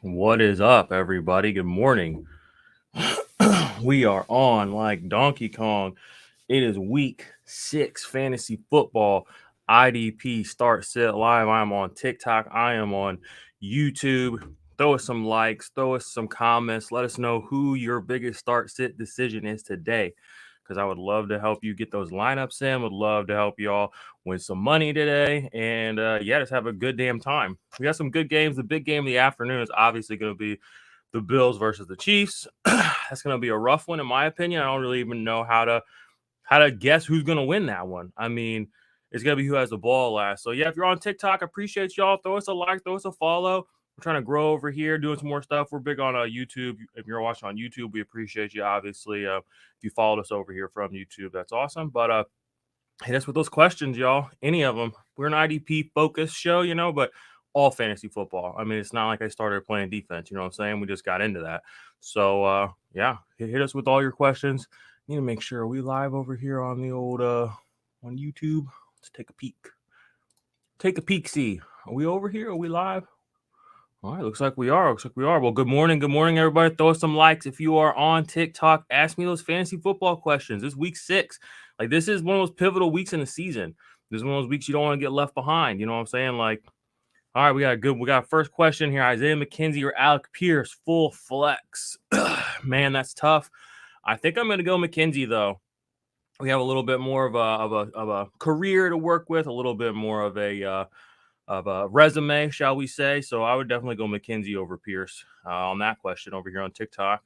What is up, everybody? Good morning. We are on like Donkey Kong. It is week 6 fantasy football. IDP start sit live. I'm on TikTok. I am on YouTube. Throw us some likes, throw us some comments. Let us know who your biggest start sit decision is today, because I would love to help you get those lineups in. Would love to help y'all win some money today. And yeah, just have a good damn time. We got some good games. The big game of the afternoon is obviously going to be the Bills versus the Chiefs. That's going to be a rough one, in my opinion. I don't really even know how to guess who's going to win that one. I mean, it's going to be who has the ball last. So, yeah, if you're on TikTok, I appreciate y'all. Throw us a like, throw us a follow. We're trying to grow over here, doing some more stuff. We're big on YouTube. If you're watching on YouTube, we appreciate you, obviously. If you followed us over here from YouTube, that's awesome. But hit us with those questions, y'all. Any of them. We're an IDP focused show, but all fantasy football. I mean, it's not like I started playing defense. You know what I'm saying? We just got into that. So, yeah, hit us with all your questions. Need to make sure we live over here on the old on YouTube. Let's take a peek. Take a peek. See, are we over here? Are we live? All right, looks like we are. Well, good morning, everybody. Throw us some likes if you are on TikTok. Ask me those fantasy football questions. This week 6, like this is one of those pivotal weeks in the season. This is one of those weeks you don't want to get left behind. You know what I'm saying? Like, all right, we got a first question here. Isaiah McKenzie or Alec Pierce, full flex. Man, that's tough. I think I'm going to go McKenzie though. We have a little bit more of a career to work with, a little bit more of a resume, shall we say. So I would definitely go McKenzie over Pierce on that question over here on TikTok.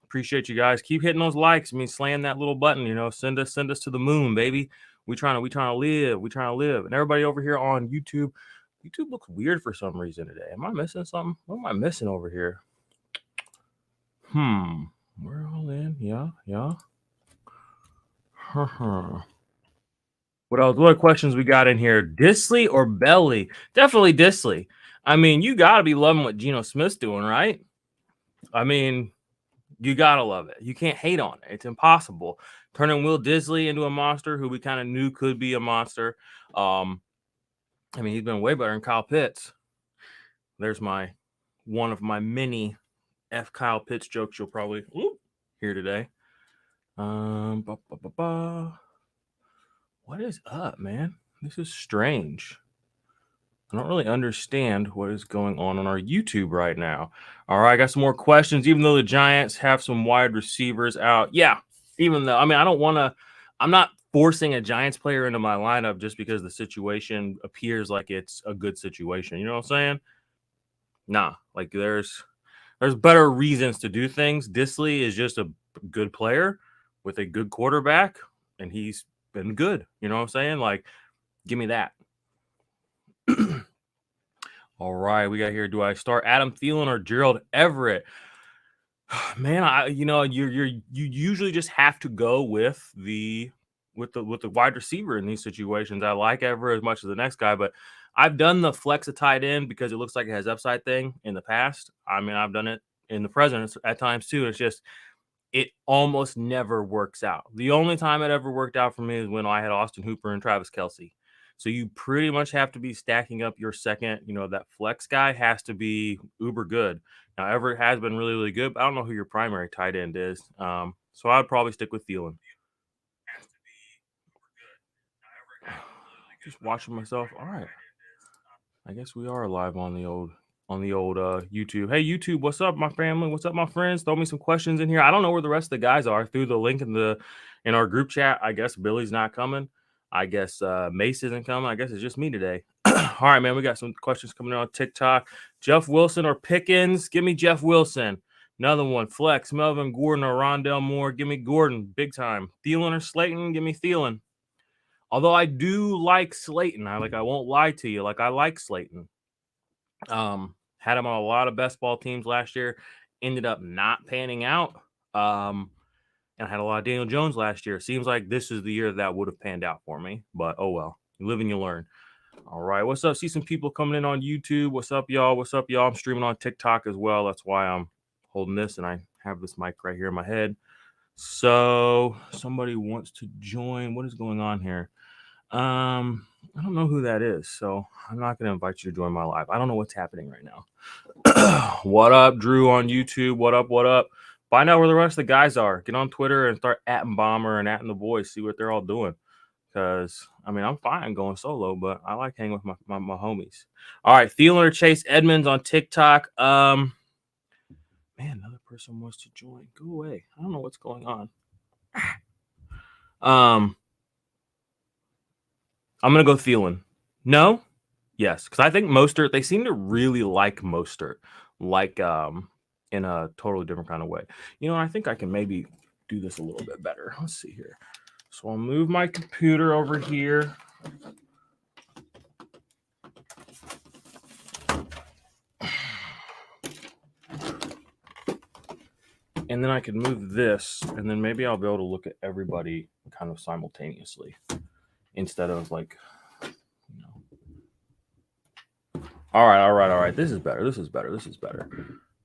Appreciate you guys. Keep hitting those likes. I mean, slam that little button, send us to the moon, baby. We trying to live. And everybody over here on YouTube looks weird for some reason today. Am I missing something? What am I missing over here? We're all in. Yeah. What else? What questions we got in here? Disley or Belly? Definitely Disley. I mean, you got to be loving what Geno Smith's doing, right? I mean, you got to love it. You can't hate on it. It's impossible. Turning Will Disley into a monster who we kind of knew could be a monster. I mean, he's been way better than Kyle Pitts. There's one of my many F Kyle Pitts jokes you'll probably hear today. What is up, man? This is strange. I don't really understand what is going on our YouTube right now. All right, I got some more questions. Even though the Giants have some wide receivers out, yeah. Even though, I mean, I'm not forcing a Giants player into my lineup just because the situation appears like it's a good situation. You know what I'm saying? Nah, like there's better reasons to do things. Disley is just a good player with a good quarterback, and he's been good. You know what I'm saying? Like, give me that. All right, we got here. Do I start Adam Thielen or Gerald Everett? Man, you usually just have to go with the wide receiver in these situations. I like Everett as much as the next guy, but I've done the flex a tight end because it looks like it has upside thing in the past. I mean, I've done it in the present at times too. It's just it almost never works out. The only time it ever worked out for me is when I had Austin Hooper and Travis Kelce. So you pretty much have to be stacking up your second, that flex guy has to be uber good. Now, Everett has been really, really good, but I don't know who your primary tight end is. So I'd probably stick with Thielen. Just watching myself. All right. I guess we are live on the old YouTube. Hey, YouTube, what's up, my family? What's up, my friends? Throw me some questions in here. I don't know where the rest of the guys are. Through the link in our group chat, I guess Billy's not coming. I guess Mace isn't coming. I guess it's just me today. All right, man. We got some questions coming on TikTok. Jeff Wilson or Pickens? Give me Jeff Wilson. Another one. Flex, Melvin Gordon or Rondell Moore? Give me Gordon. Big time. Thielen or Slayton? Give me Thielen. Although I do like Slayton. I won't lie to you. I like Slayton. Had him on a lot of best ball teams last year. Ended up not panning out. And I had a lot of Daniel Jones last year. Seems like this is the year that would have panned out for me. But oh well. You live and you learn. All right. What's up? See some people coming in on YouTube. What's up, y'all? I'm streaming on TikTok as well. That's why I'm holding this and I have this mic right here in my head. So somebody wants to join. What is going on here? I don't know who that is, so I'm not going to invite you to join my live. I don't know what's happening right now. What up, Drew on YouTube? What up? What up? Find out where the rest of the guys are. Get on Twitter and start atting Bomber and atting the boys. See what they're all doing. Because, I mean, I'm fine going solo, but I like hanging with my homies. All right, Thielen or Chase Edmonds on TikTok. Man, another person wants to join. Go away. I don't know what's going on. I'm going to go Thielen. No? Yes, because I think Mostert, they seem to really like Mostert, like in a totally different kind of way. You know, I think I can maybe do this a little bit better. Let's see here. So I'll move my computer over here. And then I can move this, and then maybe I'll be able to look at everybody kind of simultaneously instead of like, you know. All right. This is better.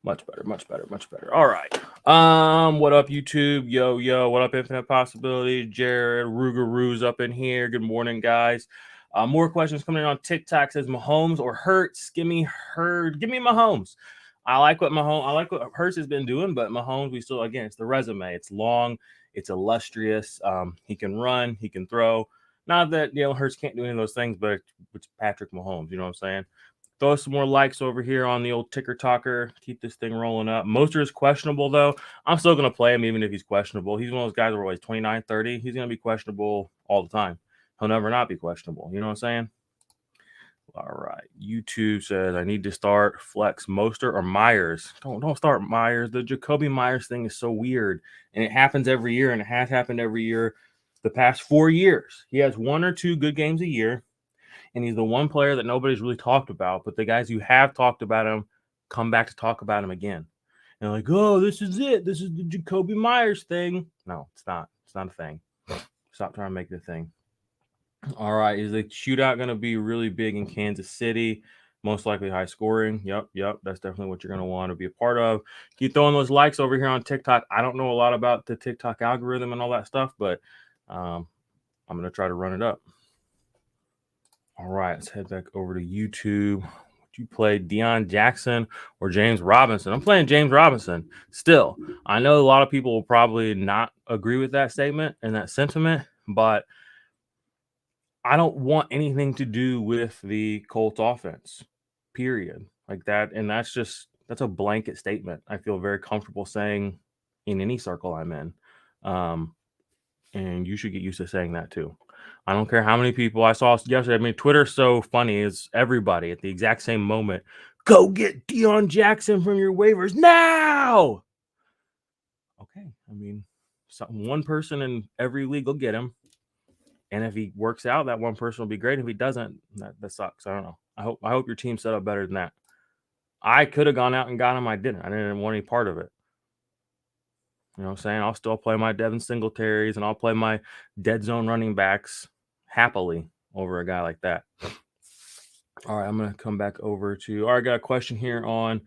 Much better. All right. What up, YouTube? Yo. What up, Infinite Possibility? Jared Rugeroo's up in here. Good morning, guys. More questions coming in on TikTok. Says Mahomes or Hurts? Give me Mahomes. I like what Hurts has been doing, but Mahomes, we still, again, it's the resume. It's long, it's illustrious. He can run, he can throw. Not that, you know, Hurts can't do any of those things, but it's Patrick Mahomes. You know what I'm saying? Throw some more likes over here on the old ticker talker. Keep this thing rolling up. Mostert is questionable, though. I'm still going to play him even if he's questionable. He's one of those guys where he's 29, 30. He's going to be questionable all the time. He'll never not be questionable. You know what I'm saying? All right. YouTube says I need to start flex Mostert or Myers. Don't start Myers. The Jacoby Myers thing is so weird. And it happens every year, and it has happened every year the past 4 years. He has 1 or 2 good games a year. And he's the one player that nobody's really talked about, but the guys who have talked about him come back to talk about him again. And like, oh, this is it. This is the Jacoby Myers thing. No, it's not. It's not a thing. Stop trying to make it a thing. All right. Is the shootout going to be really big in Kansas City? Most likely high scoring. Yep. That's definitely what you're going to want to be a part of. Keep throwing those likes over here on TikTok. I don't know a lot about the TikTok algorithm and all that stuff, but I'm going to try to run it up. All right, let's head back over to YouTube. Would you play Deion Jackson or James Robinson? I'm playing James Robinson. Still, I know a lot of people will probably not agree with that statement and that sentiment, but I don't want anything to do with the Colts offense, period. Like that, and that's a blanket statement. I feel very comfortable saying in any circle I'm in. And you should get used to saying that too. I don't care how many people I saw yesterday. I mean, Twitter's so funny. It's everybody at the exact same moment. Go get Deion Jackson from your waivers now. Okay. I mean, one person in every league will get him. And if he works out, that one person will be great. If he doesn't, that sucks. I don't know. I hope your team set up better than that. I could have gone out and got him. I didn't want any part of it. You know what I'm saying? I'll still play my Devin Singletaries and I'll play my dead zone running backs happily over a guy like that. All right, I'm going to come back over to – all right, I got a question here on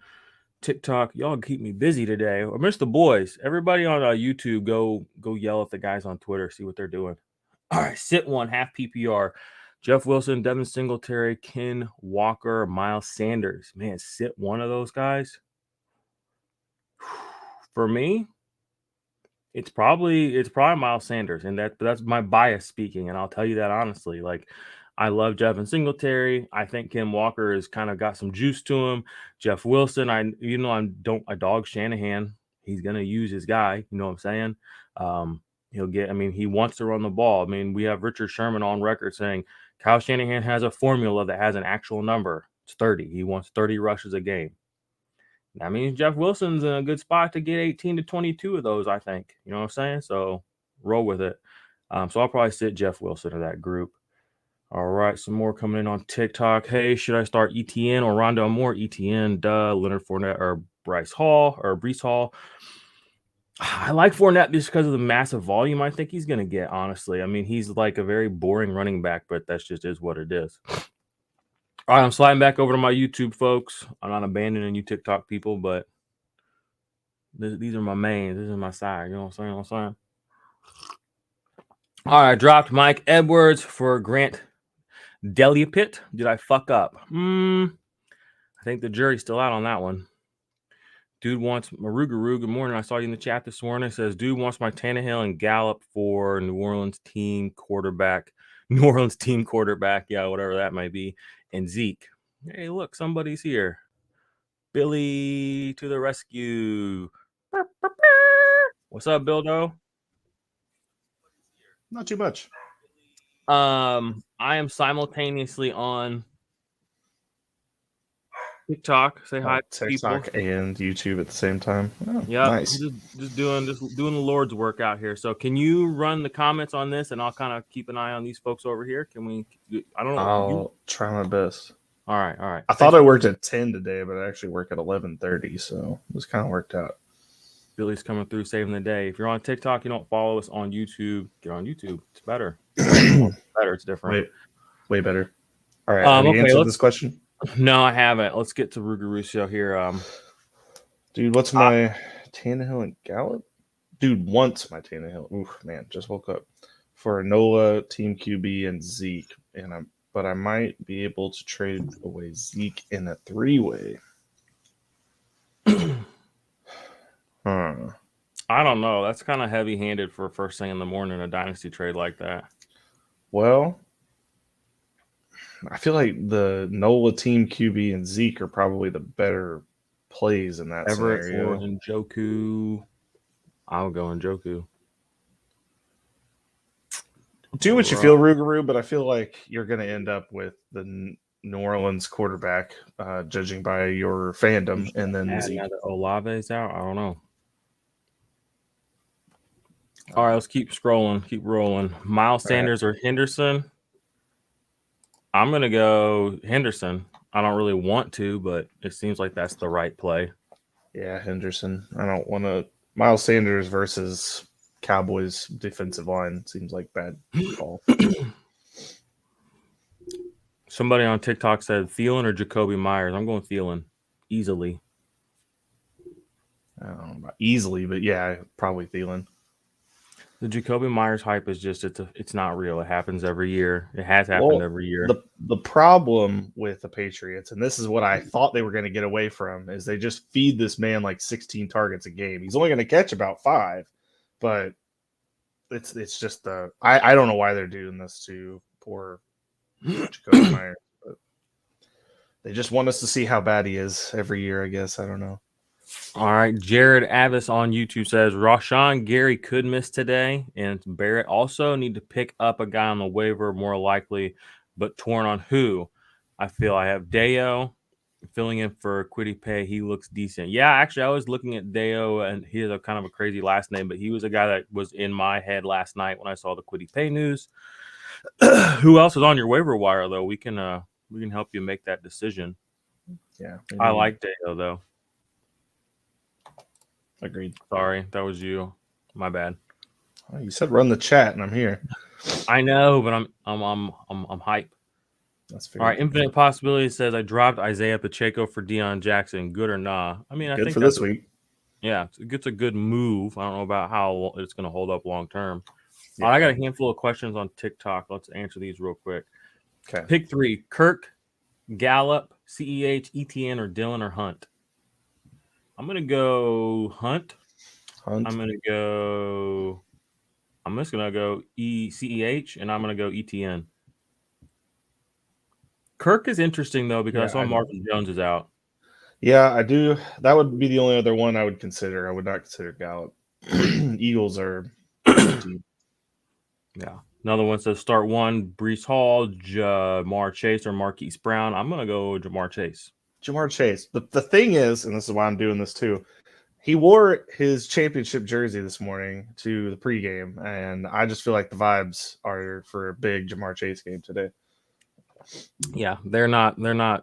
TikTok. Y'all keep me busy today. I miss the boys. Everybody on YouTube, go yell at the guys on Twitter, see what they're doing. All right, sit one, half PPR. Jeff Wilson, Devin Singletary, Ken Walker, Miles Sanders. Man, sit one of those guys. For me, it's probably Miles Sanders, and that's my bias speaking, and I'll tell you that honestly. Like, I love Devin Singletary. I think Ken Walker has kind of got some juice to him. Jeff Wilson, I dog Shanahan. He's gonna use his guy. You know what I'm saying? He wants to run the ball. I mean, we have Richard Sherman on record saying Kyle Shanahan has a formula that has an actual number. It's 30. He wants 30 rushes a game. That means Jeff Wilson's in a good spot to get 18 to 22 of those, I think. You know what I'm saying? So roll with it. So I'll probably sit Jeff Wilson in that group. All right, some more coming in on TikTok. Hey, should I start ETN or Rondale Moore? ETN, Leonard Fournette or Breece Hall. I like Fournette just because of the massive volume I think he's going to get, honestly. I mean, he's like a very boring running back, but that's just is what it is. All right, I'm sliding back over to my YouTube, folks. I'm not abandoning you TikTok people, but these are my mains. This is my side. You know what I'm saying? All right, I dropped Mike Edwards for Grant Deliapit, did I fuck up? I think the jury's still out on that one. Dude wants Marugaru. Good morning. I saw you in the chat this morning. It says, dude wants my Tannehill and Gallup for New Orleans team quarterback. New Orleans team quarterback. Yeah, whatever that might be. And Zeke. Hey, look, somebody's here. Billy to the rescue. What's up, Bildo? Not too much. I am simultaneously on TikTok. Say hi, TikTok people. and YouTube at the same time. Oh, yeah, nice. Just doing the Lord's work out here. So, can you run the comments on this, and I'll kind of keep an eye on these folks over here? Can we? I don't know. I'll try my best. All right. I thought I worked at 10 today, but I actually work at 11:30, so this kind of worked out. Billy's coming through, saving the day. If you're on TikTok, you don't follow us on YouTube. Get on YouTube. It's better. Better. It's different. Way better. All right. Have you answered this question? No, I haven't. Let's get to Rugarusio here. Dude, what's my Tannehill and Gallup? Dude wants my Tannehill. Oof, man, just woke up. For Nola, Team QB, and Zeke. But I might be able to trade away Zeke in a 3-way. I don't know. That's kind of heavy-handed for first thing in the morning, a dynasty trade like that. Well, I feel like the Nola Team QB and Zeke are probably the better plays in that scenario. Everett or Njoku. I'll go Njoku. Do what you feel, Rougarou, but I feel like you're going to end up with the New Orleans quarterback, judging by your fandom, and then Zeke. Now that Olave's out, I don't know. All right, let's keep scrolling, keep rolling. Miles Sanders or Henderson? I'm going to go Henderson. I don't really want to, but it seems like that's the right play. Yeah, Henderson. I don't want to. Miles Sanders versus Cowboys defensive line seems like bad call. Somebody on TikTok said Thielen or Jacoby Myers. I'm going Thielen easily. I don't know about easily, but yeah, probably Thielen. The Jacoby Myers hype is just it's not real. It happens every year. It has happened every year. The problem with the Patriots, and this is what I thought they were going to get away from, is they just feed this man like 16 targets a game. He's only going to catch about 5, but it's just I don't know why they're doing this to poor Jacoby Myers. But they just want us to see how bad he is every year, I guess. I don't know. All right. Jared Avis on YouTube says Rashawn Gary could miss today, and Barrett also need to pick up a guy on the waiver, more likely, but torn on who. I feel I have Deo filling in for Quiddy Pay. He looks decent. Yeah, actually, I was looking at Deo, and he has a kind of a crazy last name, but he was a guy that was in my head last night when I saw the Quiddy Pay news. Who else is on your waiver wire, though? We can help you make that decision. Yeah, I like Deo, though. Agreed. Sorry, that was you. My bad. Oh, you said run the chat, and I'm here. I know, but I'm hype. That's fair. All right, Infinite Possibility says I dropped Isaiah Pacheco for Deion Jackson. Good or nah? I mean, I think for this week. Yeah, it's a good move. I don't know about how it's going to hold up long term. Yeah. I got a handful of questions on TikTok. Let's answer these real quick. Okay. Pick 3: Kirk, Gallup, CEH, ETN, or Dillon or Hunt. I'm gonna go Hunt. I'm just gonna go CEH, and I'm gonna go ETN. Kirk is interesting though because I saw Marvin Jones is out. Yeah, I do. That would be the only other one I would consider. I would not consider Gallup. Eagles are team. Yeah. Another one says start 1: Breece Hall, Jamar Chase, or Marquise Brown. I'm gonna go Jamar Chase. Jamar Chase. The thing is, and this is why I'm doing this too, he wore his championship jersey this morning to the pregame, and I just feel like the vibes are for a big Jamar Chase game today. Yeah, they're not.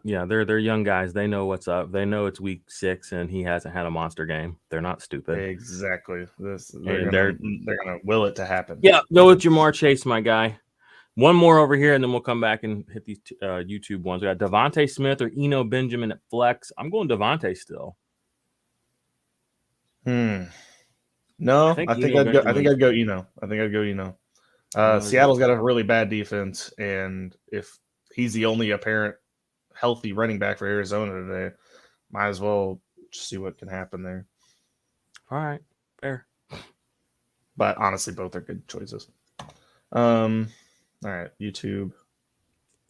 Yeah, they're young guys. They know what's up. They know it's week 6, and he hasn't had a monster game. They're not stupid. Exactly. They're gonna will it to happen. Yeah, go with Jamar Chase, my guy. One more over here, and then we'll come back and hit these YouTube ones. We got Devontae Smith or Eno Benjamin at flex. I'm going Devontae still. No, I think I'd go Eno. Seattle's got a really bad defense, and if he's the only apparent healthy running back for Arizona today. Might as well just see what can happen there. All right, fair. But honestly, both are good choices. All right, YouTube.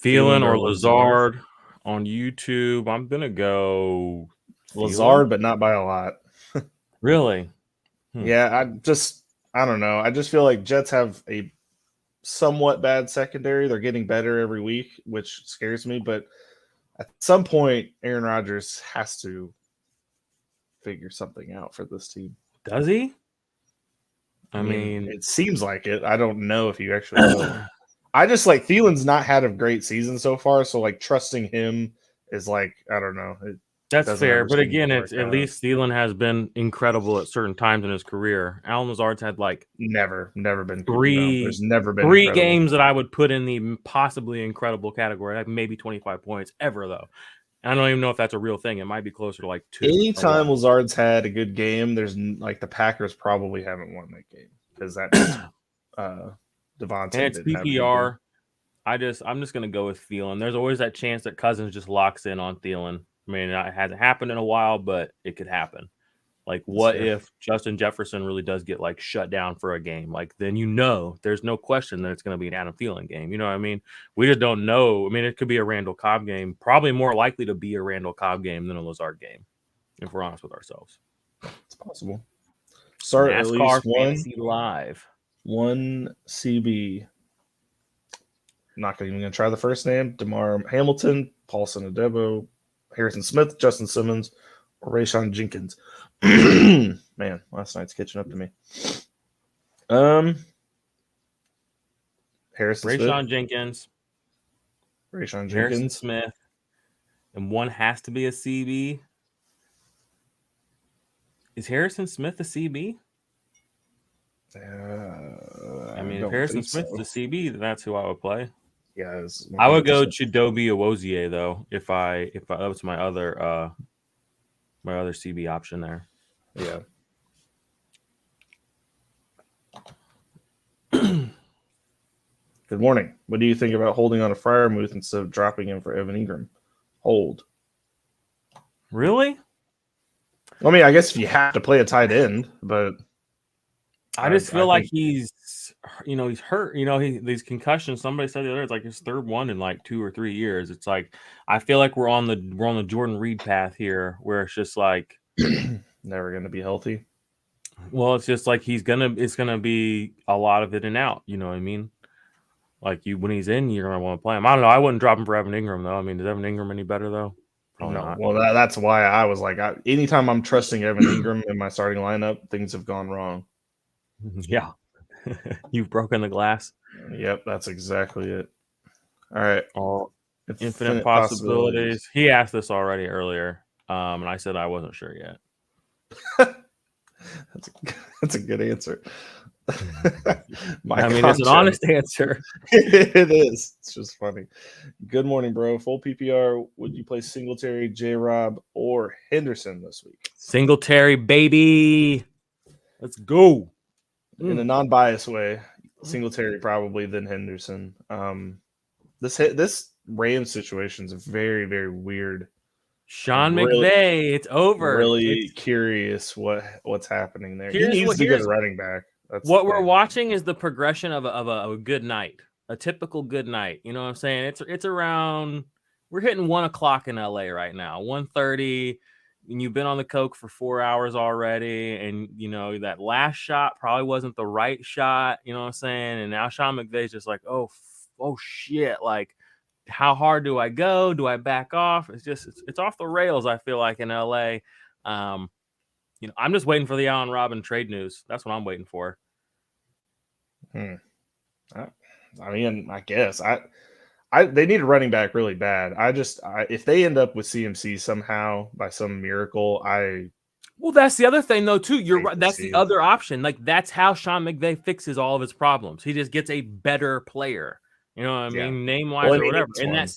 Thielen or Lazard on YouTube. I'm gonna go Lazard, but not by a lot. Really? Yeah, I don't know. I just feel like Jets have a somewhat bad secondary. They're getting better every week, which scares me. But at some point, Aaron Rodgers has to figure something out for this team. Does he? I mean, it seems like it. I don't know if he actually will. I just like Thielen's not had a great season so far, so like trusting him is like, I don't know. That's fair, but again, it's at least Thielen has been incredible at certain times in his career. Allen Lazard's had like never been there's never been three games that I would put in the possibly incredible category, like maybe 25 points ever though. I don't even know if that's a real thing. It might be closer to like 2. Anytime Lazard's had a good game, there's like the Packers probably haven't won that game because that Devontae. And it's PPR. I'm just gonna go with Thielen. There's always that chance that Cousins just locks in on Thielen. I mean, it hasn't happened in a while, but it could happen. Like, what if Justin Jefferson really does get like shut down for a game? Like, then there's no question that it's going to be an Adam Thielen game. You know what I mean? We just don't know. I mean, it could be a Randall Cobb game. Probably more likely to be a Randall Cobb game than a Lazard game, if we're honest with ourselves. It's possible. Start at least Fantasy Live. One CB. I'm not even going to try the first name. DeMar Hamilton, Paulson Adebo, Harrison Smith, Justin Simmons, or Rayshon Jenkins. Man, last night's catching up to me. Rayshon Jenkins, Harrison Smith, and one has to be a CB. Is Harrison Smith a CB? I mean, if Harrison Smith is a CB, then that's who I would play. Yeah, I would go Chidobe Awozie though. If that was my other CB option there. Yeah. Good morning. What do you think about holding on to Freiermuth instead of dropping him for Evan Ingram? Hold. Really? I mean, I guess if you have to play a tight end, but I just feel like he's hurt. These concussions. Somebody said the other, it's like his third one in like 2 or 3 years. It's like I feel like we're on the Jordan Reed path here, where it's just like never going to be healthy. Well, it's just like it's gonna be a lot of in and out. You know what I mean? Like when he's in, you're gonna want to play him. I don't know. I wouldn't drop him for Evan Ingram though. I mean, is Evan Ingram any better though? Probably not. Well, that's why I was like, anytime I'm trusting Evan Ingram in my starting lineup, things have gone wrong. Yeah. You've broken the glass. Yep, that's exactly it. All right. All infinite possibilities. He asked this already earlier, and I said I wasn't sure yet. That's a good answer. It's an honest answer. It is. It's just funny. Good morning, bro. Full PPR. Would you play Singletary, J-Rob, or Henderson this week? Singletary, baby. Let's go. In a non-biased way, Singletary probably, then Henderson. This Rams situation is very, very weird. Sean McVay, it's over. Really curious what's happening there. He needs to get a running back. What we're watching is the progression of a good night, a typical good night. You know what I'm saying? It's around. We're hitting 1:00 in LA right now, 1:30. And you've been on the coke for 4 hours already, and that last shot probably wasn't the right shot. You know what I'm saying? And now Sean McVay's just like, oh shit, like. How hard do I go? Do I back off? It's off the rails. I feel like in LA, I'm just waiting for the Allen Robinson trade news. That's what I'm waiting for. I mean, I guess they need a running back really bad. If they end up with CMC somehow by some miracle, well, that's the other thing though too. You're right. That's the other option. Like that's how Sean McVay fixes all of his problems. He just gets a better player. You know what I mean? Name-wise or whatever. And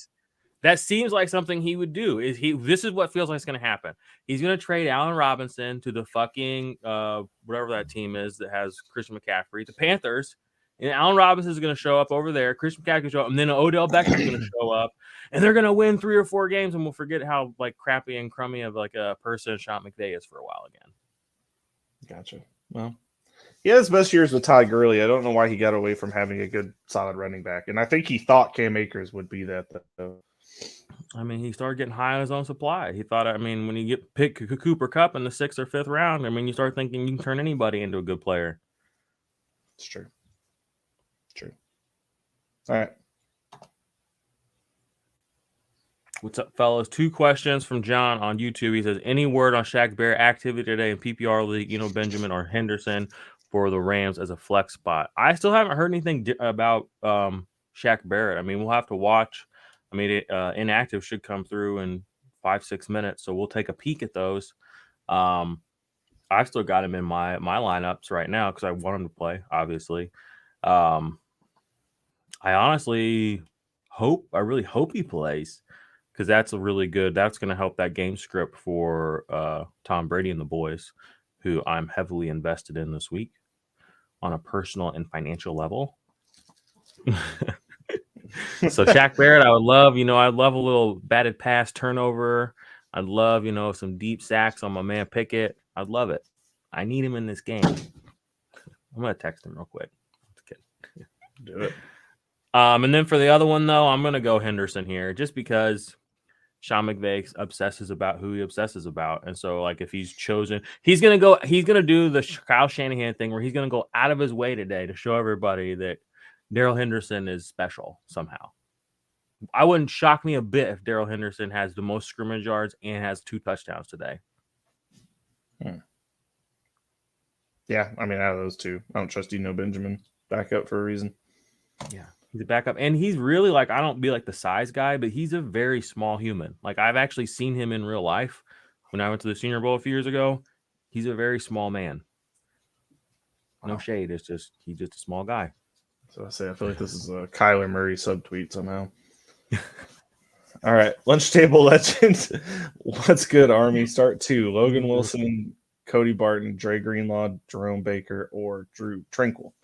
that seems like something he would do. This is what feels like it's going to happen. He's going to trade Allen Robinson to the fucking whatever that team is that has Christian McCaffrey, the Panthers, And Allen Robinson is going to show up over there. Chris McCaffrey show up, and then Odell Beckham is going to show up, and they're going to win 3 or 4 games, and we'll forget how like crappy and crummy of like a person Sean McVay is for a while again. Gotcha. Well, he had his best years with Todd Gurley. I don't know why he got away from having a good, solid running back, and I think he thought Cam Akers would be that. Though. I mean, he started getting high on his own supply. He thought, I mean, when you pick Cooper Kupp in the 6th or 5th round, I mean, you start thinking you can turn anybody into a good player. It's true. True. All right. What's up, fellas? 2 questions from John on YouTube. He says, any word on Shaq Barrett activity today in PPR league, Benjamin or Henderson for the Rams as a flex spot? I still haven't heard anything about Shaq Barrett. I mean, we'll have to watch. I mean, inactive should come through in 5-6 minutes, so we'll take a peek at those. I've still got him in my lineups right now because I want him to play, obviously. I honestly really hope he plays because that's going to help that game script for Tom Brady and the boys, who I'm heavily invested in this week on a personal and financial level. So Shaq Barrett, I would love, I'd love a little batted pass turnover. I'd love, some deep sacks on my man Pickett. I'd love it. I need him in this game. I'm going to text him real quick. Do it. And then for the other one, though, I'm going to go Henderson here just because Sean McVay obsesses about who he obsesses about. And so, like, if he's chosen, he's going to do the Kyle Shanahan thing where he's going to go out of his way today to show everybody that Darrell Henderson is special somehow. I wouldn't shock me a bit if Darrell Henderson has the most scrimmage yards and has 2 touchdowns today. Yeah, I mean, out of those 2, I don't trust Benjamin back up for a reason. Yeah, he's a backup. And he's really like, I don't be like the size guy, but he's a very small human. Like, I've actually seen him in real life when I went to the Senior Bowl a few years ago. He's a very small man. No shade. He's just a small guy. So I feel like this is a Kyler Murray subtweet somehow. All right. Lunch Table Legends. What's good, Army? Start 2. Logan Wilson, Cody Barton, Dre Greenlaw, Jerome Baker, or Drew Tranquil.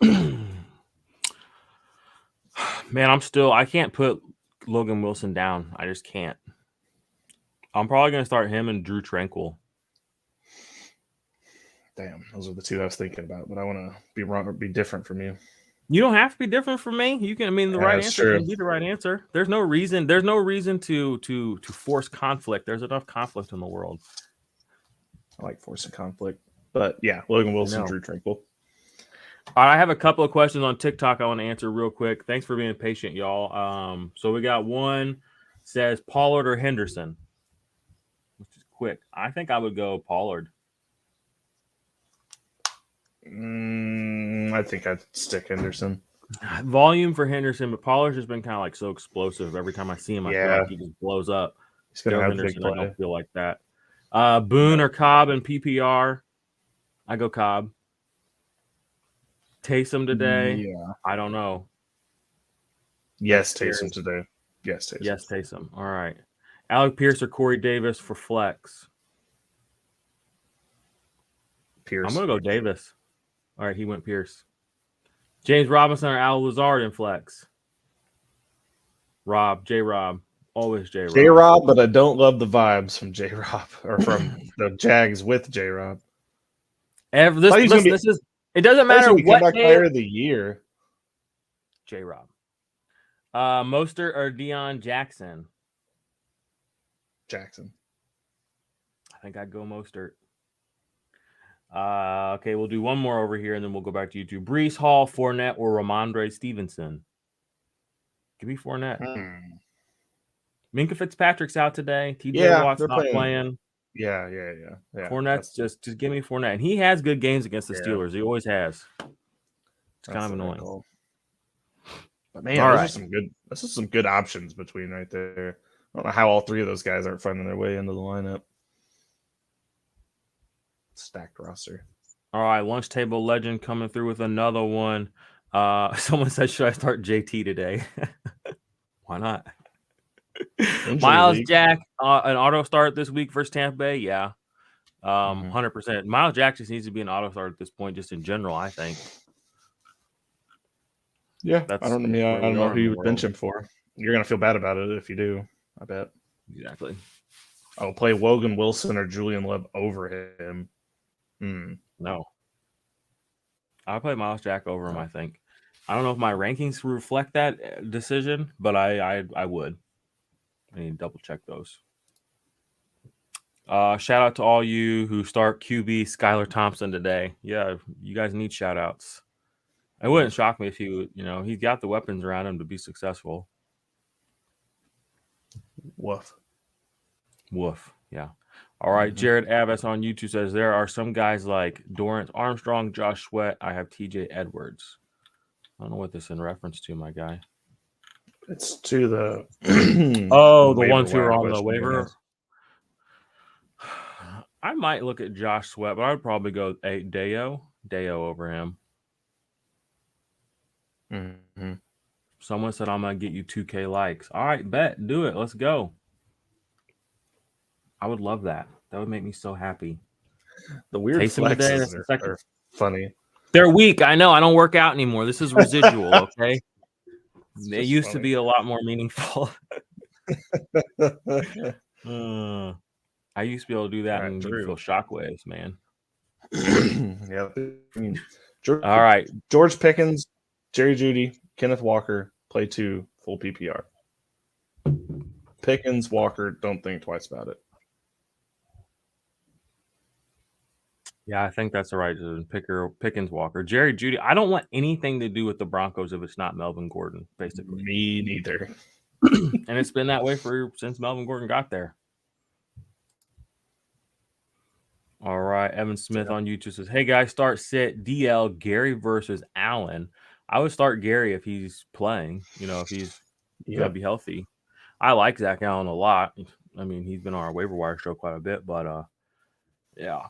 Man, I can't put Logan Wilson down. I just can't. I'm probably going to start him and Drew Tranquil. Damn, those are the 2 I was thinking about, but I want to be wrong or be different from you. You don't have to be different from me. You can, the right answer can be the right answer. There's no reason to force conflict. There's enough conflict in the world. I like forcing conflict. But yeah, Logan Wilson, Drew Tranquil. All right, I have a couple of questions on TikTok I want to answer real quick. Thanks for being patient, y'all. So we got one says Pollard or Henderson, which is quick. I think I would go Pollard. I think I'd stick Henderson. Volume for Henderson, but Pollard's just been kind of like so explosive. Every time I see him, I feel like he just blows up. He's gonna have Henderson, big play. I don't feel like that. Boone or Cobb in PPR? I go Cobb. Taysom today? Yeah. I don't know. Yes, Taysom today. Yes, Taysom. Yes, Taysom. All right. Alec Pierce or Corey Davis for flex? Pierce. I'm going to go Davis. All right, he went Pierce. James Robinson or Al Lazard in flex? J-Rob. Always J-Rob. J-Rob, but I don't love the vibes from J-Rob or from the Jags with J-Rob. It doesn't matter what player of the year. J-Rob. Mostert or Deion Jackson? Jackson. I think I'd go Mostert. Okay, we'll do one more over here, and then we'll go back to YouTube. Breece Hall, Fournette, or Ramondre Stevenson? Give me Fournette. Minka Fitzpatrick's out today. TJ Watt's not playing. Yeah. Fournette's just give me Fournette. And he has good games against the Steelers. He always has. It's kind of annoying. But man, those are some good options between right there. I don't know how all 3 of those guys aren't finding their way into the lineup. Stacked roster. All right, Lunch Table Legend coming through with another one. Someone said, should I start JT today? Why not? Miles Jack, an auto start this week versus Tampa Bay? Yeah. 100%. Miles Jack just needs to be an auto start at this point, just in general, I think. Yeah, I That's don't where we know are who in the you would bench world. him for. You're gonna feel bad about it if you do. I bet. Exactly. I'll play Logan Wilson or Julian Love over him. No. I'll play Miles Jack over him, No. I think. I don't know if my rankings reflect that decision, but I would. I need to double check those. Shout out to all you who start QB Skylar Thompson today. Yeah, you guys need shout outs. It wouldn't shock me if he's got the weapons around him to be successful. Woof. Woof. Yeah. All right. Jared Abbas on YouTube says there are some guys like Dorrance Armstrong, Josh Sweat. I have TJ Edwards. I don't know what this is in reference to, my guy. It's to the the ones who are on the waiver. Has. I might look at Josh Sweat, but I would probably go Deo over him. Mm-hmm. Someone said I'm gonna get you 2K likes. All right, bet, do it. Let's go. I would love that. That would make me so happy. The weird Taste them today. flexes are funny. They're weak. I know. I don't work out anymore. This is residual. Okay. It used to be a lot more meaningful. I used to be able to do that and feel shockwaves, man. Yeah. All right. George Pickens, Jerry Jeudy, Kenneth Walker, play 2, full PPR. Pickens, Walker, don't think twice about it. Yeah, I think that's the right decision. Pickens, Walker, Jerry Jeudy. I don't want anything to do with the Broncos if it's not Melvin Gordon, basically. Me neither. And it's been that way since Melvin Gordon got there. All right. Evan Smith on YouTube says, hey, guys, start sit DL Gary versus Allen. I would start Gary if he's playing, if he's going to be healthy. I like Zach Allen a lot. I mean, he's been on our waiver wire show quite a bit, but yeah.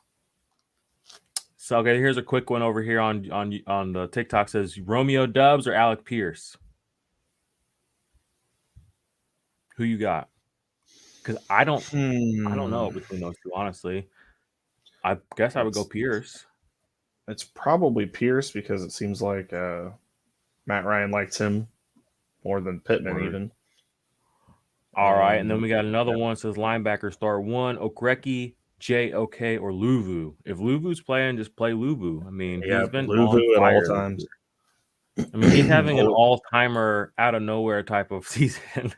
So, okay, here's a quick one over here on the TikTok. Says Romeo Dubs or Alec Pierce? Who you got? Because I don't know between those two, honestly. I guess I would go Pierce. It's probably Pierce because it seems like Matt Ryan likes him more than Pittman even. All right, and then we got another one. Says linebacker start 1, Okreki, J.O.K. or Luvu. If Luvu's playing, just play Luvu. I mean, he's been Luvu at all times. I mean, he's having an all-timer out of nowhere type of season.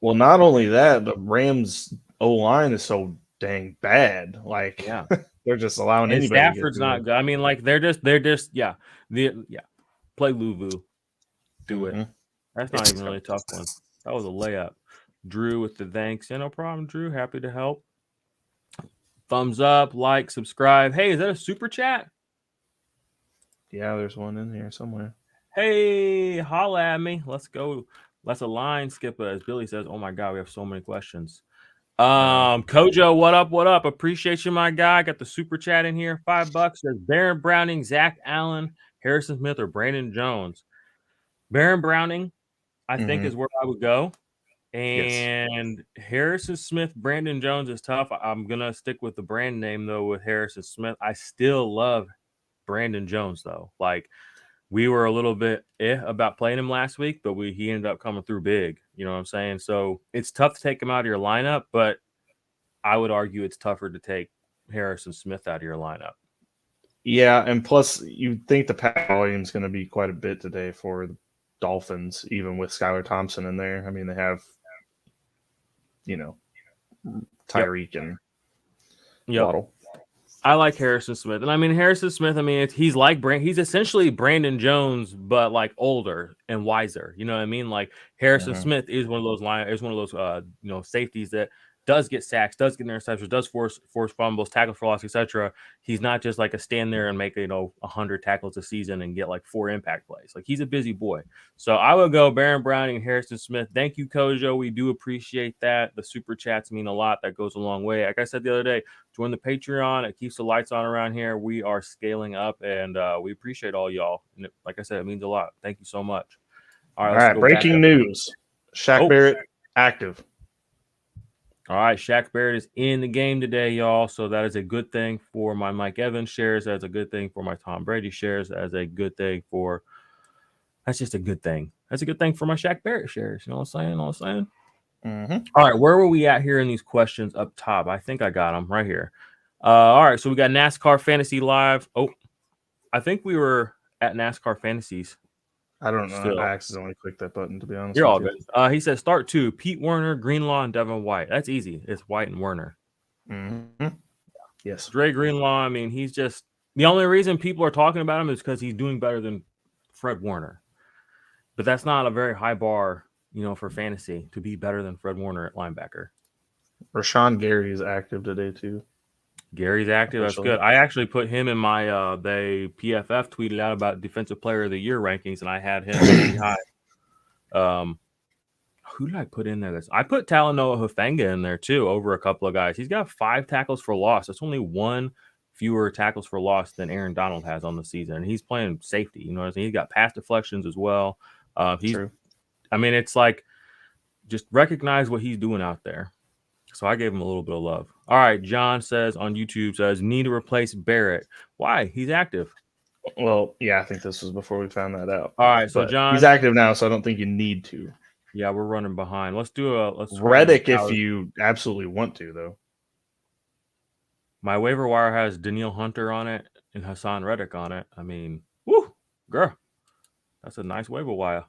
Well, not only that, the Rams O-line is so dang bad. Like, they're just allowing anybody. Stafford's not good. I mean, like they're just play Luvu. Do it. That's not even really a tough one. That was a layup. Drew with the thanks. Yeah, no problem, Drew. Happy to help. Thumbs up, like, subscribe. Hey, is that a super chat? Yeah, there's one in here somewhere. Hey, holla at me. Let's go. Let's align, Skipper. As Billy says, oh my God, we have so many questions. Kojo, what up? What up? Appreciate you, my guy. Got the super chat in here. $5. Says Baron Browning, Zach Allen, Harrison Smith, or Brandon Jones. Baron Browning, I think, is where I would go. And Harrison Smith, Brandon Jones is tough. I'm going to stick with the brand name, though, with Harrison Smith. I still love Brandon Jones, though. Like, we were a little bit about playing him last week, but he ended up coming through big. You know what I'm saying? So it's tough to take him out of your lineup, but I would argue it's tougher to take Harrison Smith out of your lineup. Yeah, and plus you think the pass volume is going to be quite a bit today for the Dolphins, even with Skylar Thompson in there. I mean, they have, Tyreek and Waddle. I like Harrison Smith. And I mean, Harrison Smith, he's essentially Brandon Jones, but like older and wiser. You know what I mean? Like Harrison Smith is one of those safeties that does get sacks, does get interceptions, does force fumbles, tackle for loss, etc. He's not just like a stand there and make 100 tackles a season and get like 4 impact plays. Like he's a busy boy. So I would go Baron Browning and Harrison Smith. Thank you, Kojo. We do appreciate that. The super chats mean a lot. That goes a long way. Like I said the other day, join the Patreon. It keeps the lights on around here. We are scaling up, and we appreciate all y'all. And like I said, it means a lot. Thank you so much. All right, breaking news. Shaq Barrett active. All right, Shaq Barrett is in the game today, y'all. So that is a good thing for my Mike Evans shares. That's a good thing for my Tom Brady shares. That's a good thing for That's just a good thing. That's a good thing for my Shaq Barrett shares. You know what I'm saying? Mm-hmm. All right, where were we at here in these questions up top? I think I got them right here. All right, so we got NASCAR Fantasy Live. Oh, I think we were at NASCAR Fantasies. I don't know. Still. I accidentally clicked that button, to be honest You're with all you. good. He says start 2. Pete Werner, Greenlaw, and Devin White. That's easy. It's White and Werner. Mm-hmm. Yes. Dre Greenlaw, I mean, he's just the only reason people are talking about him is because he's doing better than Fred Warner. But that's not a very high bar, for fantasy to be better than Fred Warner at linebacker. Rashawn Gary is active today too. Gary's active. Officially. That's good. I actually put him in my they PFF tweeted out about Defensive Player of the Year rankings, and I had him pretty high. Who did I put in there? I put Talanoa Hufanga in there too, over a couple of guys. He's got 5 tackles for loss. That's only 1 fewer tackles for loss than Aaron Donald has on the season, and he's playing safety. You know what I'm saying? He's got pass deflections as well. True. I mean, it's like just recognize what he's doing out there. So I gave him a little bit of love. All right, John says on YouTube need to replace Barrett. Why? He's active. Well, yeah, I think this was before we found that out. All right, so but John, he's active now, so I don't think you need to. Yeah, we're running behind. Let's Reddick if you absolutely want to, though. My waiver wire has Daniil Hunter on it and Hassan Reddick on it. I mean, woo, girl, that's a nice waiver wire.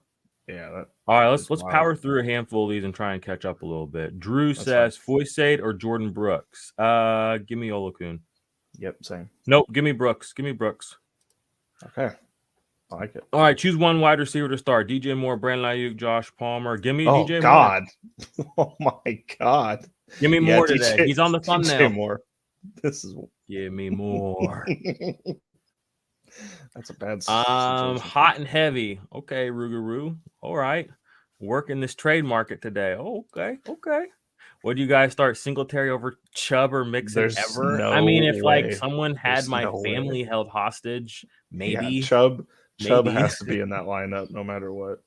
Yeah. All right, let's power through a handful of these and try and catch up a little bit. Drew says Foyesade or Jordan Brooks. Give me Olakun. Yep, same. Nope, give me Brooks. Okay. I like it. All right, choose one wide receiver to start. DJ Moore, Brandon Ayuk, Josh Palmer. Give me DJ God. Moore. Oh, my God. Give me Moore today. He's on the thumbnail. DJ Moore. Give me more. That's a bad situation. Hot and heavy. Okay, Rougarou. All right. Working this trade market today. Okay. What do you guys start? Singletary over Chubb or Mixon ever? No I mean, if way. someone had my family held hostage, maybe. Yeah, Chubb has to be in that lineup no matter what.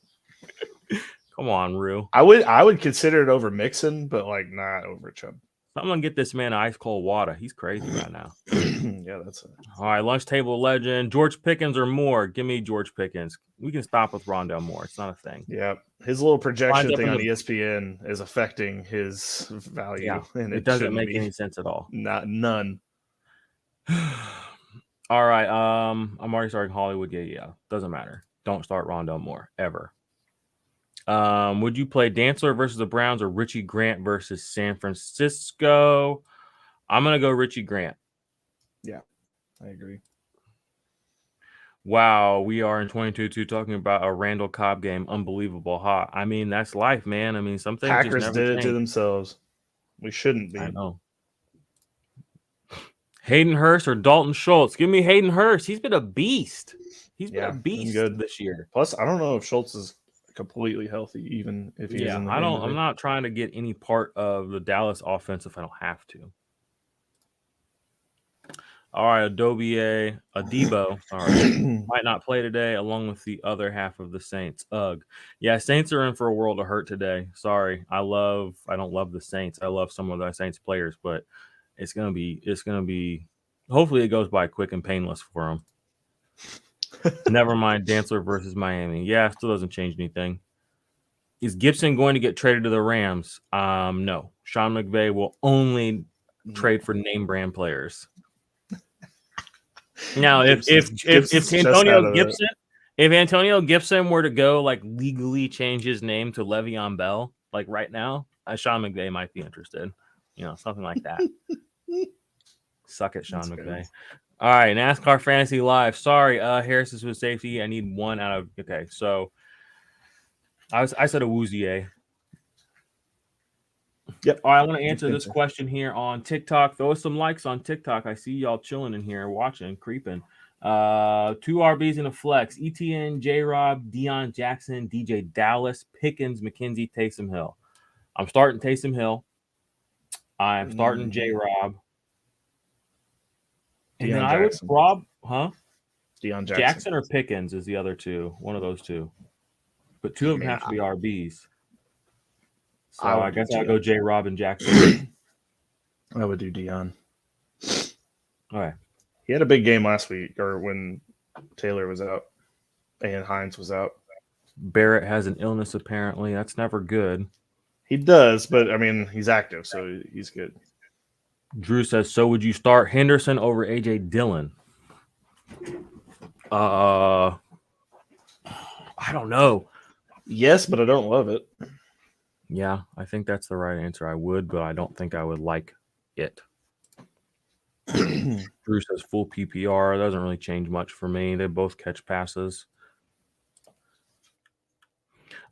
Come on, Rue. I would consider it over Mixon, but not over Chubb. Someone get this man ice cold water. He's crazy right now. Yeah, that's it. All right, lunch table legend. George Pickens or Moore? Give me George Pickens. We can stop with Rondale Moore. It's not a thing. Yeah, his little projection thing on ESPN is affecting his value. Yeah, and it doesn't make any sense at all. None. All right, I'm already starting Hollywood. Yeah. Doesn't matter. Don't start Rondale Moore ever. Would you play Dantzler versus the Browns or Richie Grant versus San Francisco? I'm going to go Richie Grant. Yeah, I agree. Wow, we are in 22-2 talking about a Randall Cobb game. Unbelievable hot. I mean, that's life, man. I mean, some things Packers just never did change. it to themselves. We shouldn't be. I know. Hayden Hurst or Dalton Schultz? Give me Hayden Hurst. He's been a beast. He's been a beast this year. Plus, I don't know if Schultz is completely healthy, even if he's in the game. I'm not trying to get any part of the Dallas offense if I don't have to. All right, Adebo, might not play today, along with the other half of the Saints. Ugh. Yeah, Saints are in for a world of hurt today. Sorry. I don't love the Saints. I love some of the Saints players, but it's gonna be hopefully it goes by quick and painless for them. Never mind, Dantzler versus Miami. Yeah, still doesn't change anything. Is Gibson going to get traded to the Rams? No. Sean McVay will only trade for name brand players. Now, if Antonio Gibson were to go legally change his name to Le'Veon Bell, right now, Sean McVay might be interested. Something like that. Suck it, Sean McVay. Good. All right, NASCAR Fantasy Live. Sorry, Harris is with safety. I need one out of. Okay, so I said a Woozier. Yep. All right, I want to answer this question here on TikTok. Throw us some likes on TikTok. I see y'all chilling in here, watching, creeping. 2 RBs in a flex. ETN, J-Rob, Deion Jackson, DJ Dallas, Pickens, McKenzie, Taysom Hill. I'm starting Taysom Hill. I'm starting J-Rob. And then I would Rob, Deion Jackson or Pickens is the other two. One of those two. But 2 of them have to be RBs. So I guess I'll go J-Rob and Jackson. I would do Deion. All right. He had a big game last week, or when Taylor was out and Hines was out. Barrett has an illness apparently. That's never good. He does, but I mean, he's active, so he's good. Drew says, so would you start Henderson over AJ Dillon? I don't know. Yes, but I don't love it. Yeah, I think that's the right answer. I would, but I don't think I would like it. Drew says full PPR. Doesn't really change much for me. They both catch passes.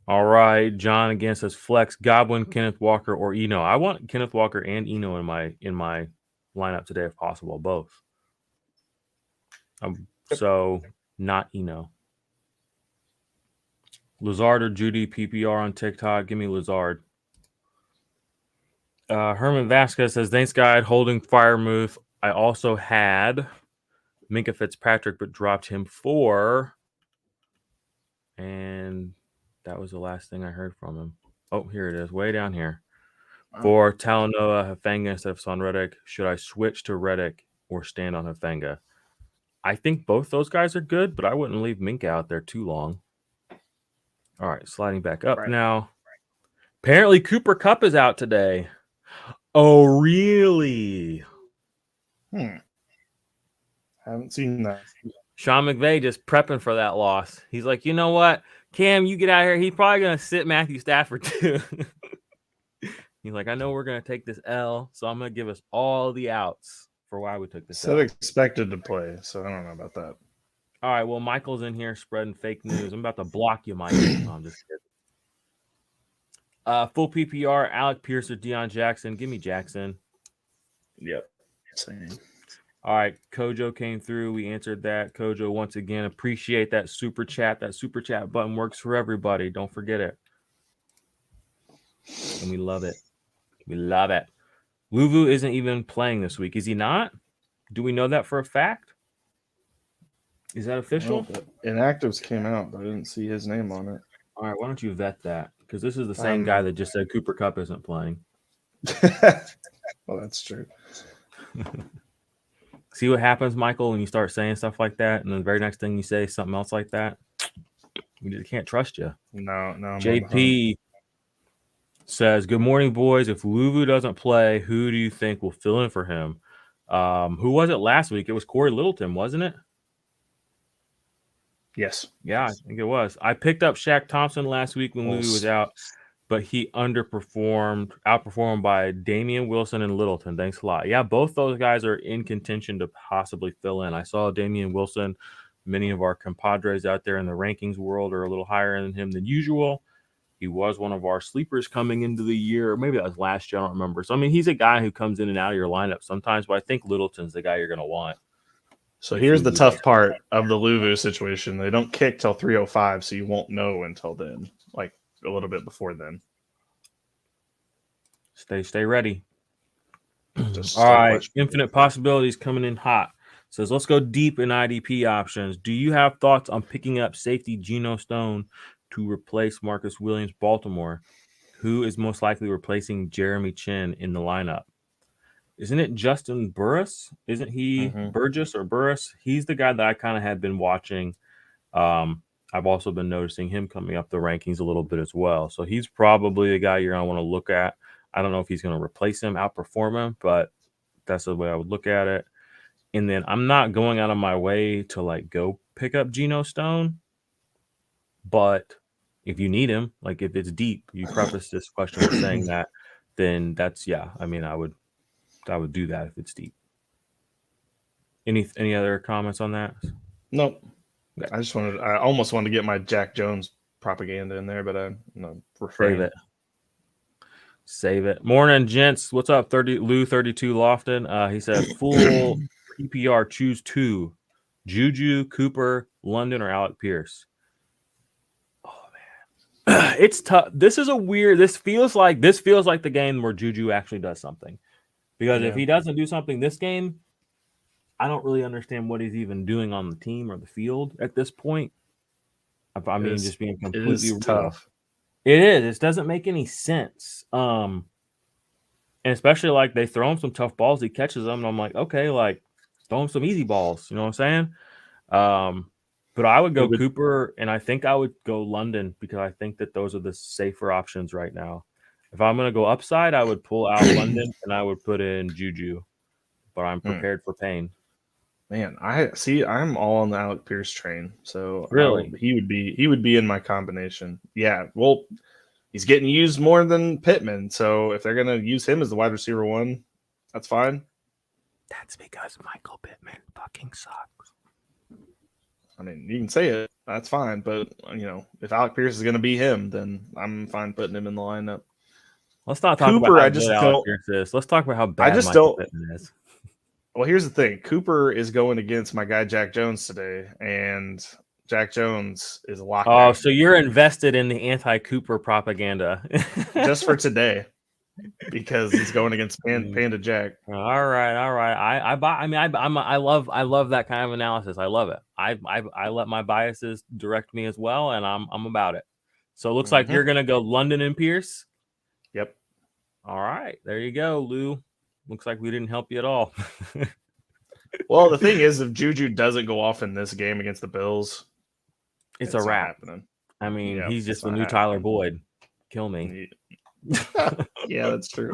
All right. John again says flex Godwin, Kenneth Walker, or Eno. I want Kenneth Walker and Eno in my lineup today if possible. Both. So not Eno. Lazard or Judy PPR on TikTok. Give me Lazard. Herman Vasquez says, thanks, guide. Holding Firemouth. I also had Minka Fitzpatrick, but dropped him for. And that was the last thing I heard from him. Oh, here it is. Way down here. For Talanoa, Hafanga instead of Son Reddick. Should I switch to Reddick or stand on Hafanga? I think both those guys are good, but I wouldn't leave Minka out there too long. All right, sliding back up now. Apparently, Cooper Kupp is out today. Oh, really? Haven't seen that. Sean McVay just prepping for that loss. He's like, you know what? Cam, you get out here. He's probably going to sit Matthew Stafford, too. He's like, I know we're going to take this L, so I'm going to give us all the outs for why we took this L. Expected to play, so I don't know about that. All right, well, Michael's in here spreading fake news. I'm about to block you, Michael. No, I'm just kidding. Full PPR, Alec Pierce or Deion Jackson. Give me Jackson. Yep. Same. All right, Kojo came through. We answered that. Kojo, once again, appreciate that super chat. That super chat button works for everybody. Don't forget it. And we love it. We love it. Luvu isn't even playing this week. Is he not? Do we know that for a fact? Is that official? Well, inactives came out, but I didn't see his name on it. All right, why don't you vet that? Because this is the same guy that just said Cooper Kupp isn't playing. Well, that's true. See what happens, Michael, when you start saying stuff like that, and then the very next thing you say something else like that? We just can't trust you. No. JP says, good morning, boys. If Luvu doesn't play, who do you think will fill in for him? Who was it last week? It was Corey Littleton, wasn't it? Yes. Yeah, I think it was. I picked up Shaq Thompson last week when Luvu was out, but he outperformed by Damian Wilson and Littleton. Thanks a lot. Yeah, both those guys are in contention to possibly fill in. I saw Damian Wilson. Many of our compadres out there in the rankings world are a little higher than him than usual. He was one of our sleepers coming into the year. Maybe that was last year. I don't remember. So, I mean, he's a guy who comes in and out of your lineup sometimes, but I think Littleton's the guy you're going to want. So here's the tough part of the Luvu situation. They don't kick till 3:05, so you won't know until then, like a little bit before then. Stay ready. All right. Infinite Possibilities coming in hot. Says, let's go deep in IDP options. Do you have thoughts on picking up safety Geno Stone to replace Marcus Williams, Baltimore? Who is most likely replacing Jeremy Chin in the lineup? Isn't it Justin Burris? Isn't he Burgess or Burris? He's the guy that I kind of had been watching. I've also been noticing him coming up the rankings a little bit as well. So he's probably the guy you're going to want to look at. I don't know if he's going to replace him, outperform him, but that's the way I would look at it. And then I'm not going out of my way to like go pick up Geno Stone, but if you need him, like if it's deep, you preface this question with saying that, then that's, yeah, I mean, I would do that if it's deep. Any other comments on that? Nope. Okay. I almost wanted to get my Jack Jones propaganda in there, but I'm refrain. Save it. Morning, gents. What's up? Lou 32 Lofton. He said full PPR, choose two: Juju, Cooper, London, or Alec Pierce. Oh man, it's tough. This feels like the game where Juju actually does something. Because if he doesn't do something this game, I don't really understand what he's even doing on the team or the field at this point. I mean, just being completely tough. It is. It doesn't make any sense. And especially like they throw him some tough balls, he catches them, and I'm like, okay, like throw him some easy balls. You know what I'm saying? But But I would go Cooper, and I think I would go London because I think that those are the safer options right now. If I'm going to go upside, I would pull out London and I would put in Juju. But I'm prepared for pain. Man, I'm all on the Alec Pierce train. So Really, he would be in my combination. Yeah, well, he's getting used more than Pittman. So if they're gonna use him as the wide receiver 1, that's fine. That's because Michael Pittman fucking sucks. I mean, you can say it. That's fine. But if Alec Pierce is gonna be him, then I'm fine putting him in the lineup. Let's not talk about how good Alec Pierce is. Let's talk about how bad Michael Pittman is. Well, here's the thing. Cooper is going against my guy Jack Jones today, and Jack Jones is locked out. Oh, so you're invested in the anti-Cooper propaganda. Just for today, because he's going against Panda Jack. All right. I love that kind of analysis. I love it. I let my biases direct me as well, and I'm about it. So it looks like you're gonna go London and Pierce. Yep. All right, there you go, Lou. Looks like we didn't help you at all. Well, the thing is, if Juju doesn't go off in this game against the Bills, it's a wrap. I mean, he's just the new Tyler Boyd. Kill me. Yeah, that's true.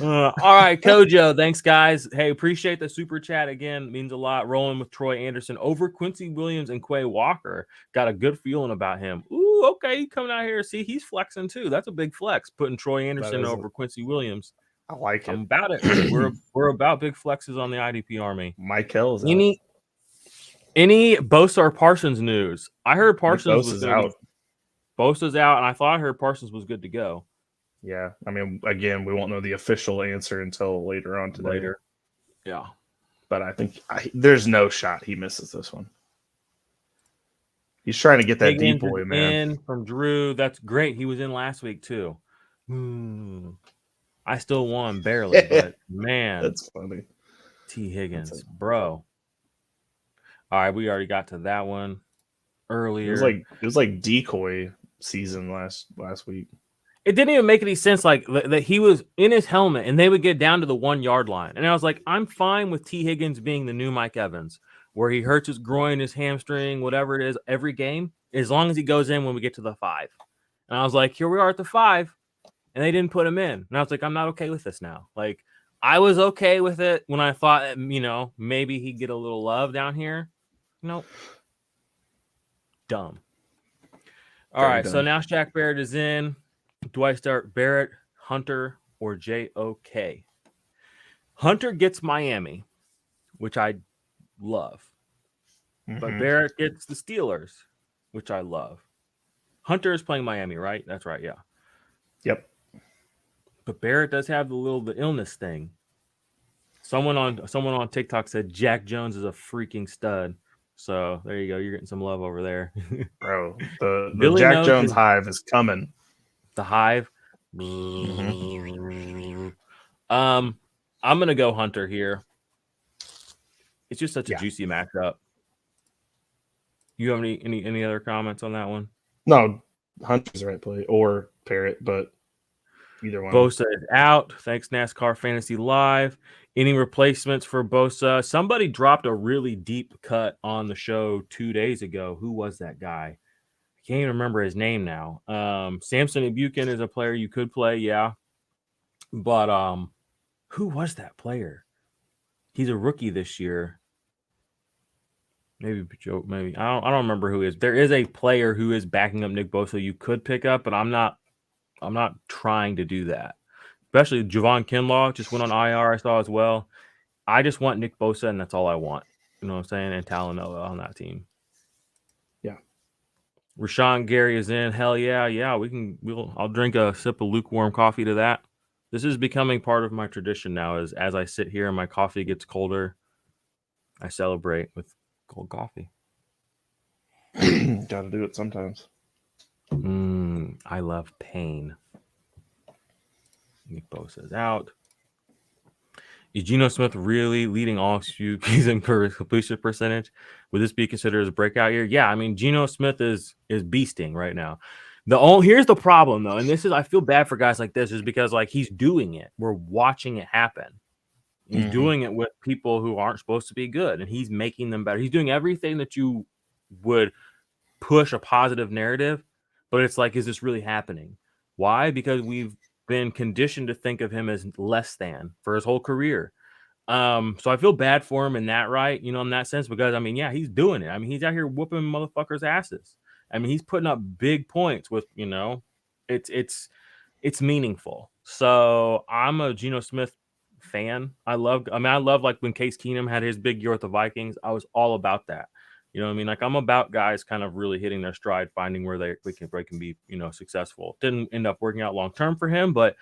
All right, Kojo. Thanks, guys. Hey, appreciate the super chat again. Means a lot. Rolling with Troy Anderson over Quincy Williams and Quay Walker. Got a good feeling about him. Ooh, okay. Coming out here. See, he's flexing too. That's a big flex. Putting Troy Anderson over Quincy Williams. I like it. I'm about it. We're about big flexes on the IDP army. Michael's any Bosa or Parsons news? I heard Parsons was out. Bosa's out, and I thought I heard Parsons was good to go. Yeah, I mean, again, we won't know the official answer until later on today. Yeah, but I think there's no shot he misses this one. He's trying to get that deep boy, man. In from Drew. That's great. He was in last week too. I still won barely, but man, that's funny. T. Higgins, bro. All right, we already got to that one earlier. It was like decoy season last week. It didn't even make any sense. Like that he was in his helmet and they would get down to the 1 yard line, and I was like, I'm fine with T. Higgins being the new Mike Evans, where he hurts his groin, his hamstring, whatever it is, every game, as long as he goes in when we get to the 5. And I was like, here we are at the 5. And they didn't put him in. And I was like, I'm not okay with this now. Like, I was okay with it when I thought, maybe he'd get a little love down here. Nope. Dumb. All right. So now Shaq Barrett is in. Do I start Barrett, Hunter, or JOK? Hunter gets Miami, which I love. But Barrett gets the Steelers, which I love. Hunter is playing Miami, right? That's right. Yeah. Yep. But Barrett does have the illness thing. Someone on TikTok said Jack Jones is a freaking stud. So there you go. You're getting some love over there. Bro, the Jack Jones hive is coming. The hive. I'm gonna go Hunter here. It's just such a juicy matchup. You have any other comments on that one? No, Hunter's the right play, or Parrott, but either one. Bosa is out. Thanks, NASCAR Fantasy Live. Any replacements for Bosa? Somebody dropped a really deep cut on the show 2 days ago. Who was that guy? I can't even remember his name now. Samson Buchan is a player you could play, yeah. But who was that player? He's a rookie this year. Maybe Joe. Maybe I don't remember who he is. There is a player who is backing up Nick Bosa you could pick up, but I'm not trying to do that. Especially Javon Kinlaw just went on IR, I saw as well. I just want Nick Bosa, and that's all I want. You know what I'm saying? And Talanoa on that team. Yeah. Rashawn Gary is in. Hell yeah. Yeah, I'll drink a sip of lukewarm coffee to that. This is becoming part of my tradition now, as I sit here and my coffee gets colder, I celebrate with cold coffee. Gotta do it sometimes. I love pain. Nick Bosa is out. Is Geno Smith really leading all QBs in completion percentage? Would this be considered as a breakout year? Yeah, I mean, Geno Smith is beasting right now. Here's the problem, though, and this is, I feel bad for guys like this, is because like he's doing it. We're watching it happen. He's doing it with people who aren't supposed to be good, and he's making them better. He's doing everything that you would push a positive narrative, but it's like, is this really happening? Why? Because we've been conditioned to think of him as less than for his whole career. So I feel bad for him in that in that sense, because I mean, yeah, he's doing it. I mean, he's out here whooping motherfuckers' asses. I mean, he's putting up big points with, it's meaningful. So I'm a Geno Smith fan. I love like when Case Keenum had his big year with the Vikings. I was all about that. You know what I mean? Like, I'm about guys kind of really hitting their stride, finding where they can be, successful. Didn't end up working out long term for him, but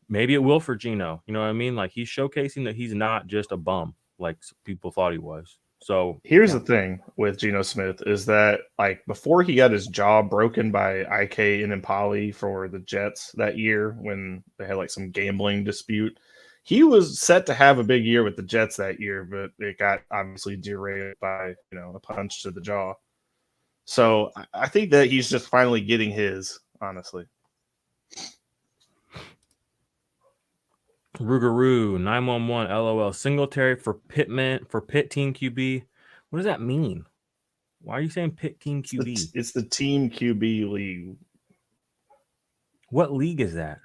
maybe it will for Geno. You know what I mean? Like, he's showcasing that he's not just a bum like people thought he was. So Here's the thing with Geno Smith is that, like, before he got his jaw broken by IK and Impali for the Jets that year when they had like some gambling dispute, he was set to have a big year with the Jets that year, but it got obviously derailed by, a punch to the jaw. So I think that he's just finally getting his, honestly. Rougarou 911 LOL Singletary for Pitt team QB. What does that mean? Why are you saying Pitt team QB? It's the team QB league. What league is that?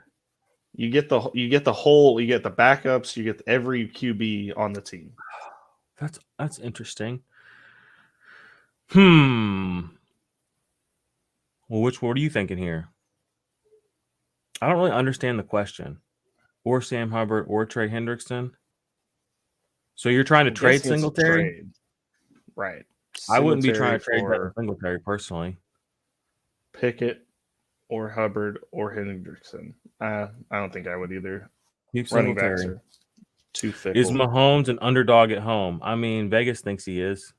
You get the backups, you get every QB on the team. That's interesting. Well, what are you thinking here? I don't really understand the question. Or Sam Hubbard or Trey Hendrickson. So you're trying to trade Singletary? Right. I wouldn't be trying to trade Singletary personally. Pickett or Hubbard or Hendrickson. I don't think I would either. Keep Singletary. Running backs are too fickle. Is Mahomes an underdog at home? I mean, Vegas thinks he is.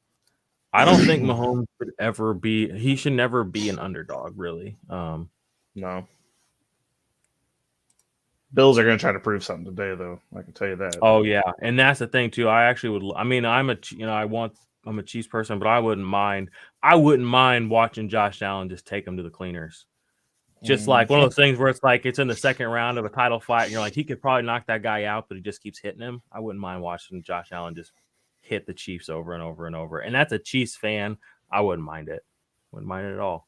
I don't think Mahomes should ever be. He should never be an underdog, really. No. Bills are going to try to prove something today, though. I can tell you that. Oh yeah, and that's the thing too. I actually would. I mean, I'm a Chiefs person, but I wouldn't mind. I wouldn't mind watching Josh Allen just take him to the cleaners. Just like one of those things where it's like it's in the second round of a title fight, and you're like, he could probably knock that guy out, but he just keeps hitting him. I wouldn't mind watching Josh Allen just hit the Chiefs over and over and over. And that's a Chiefs fan. I wouldn't mind it. Wouldn't mind it at all.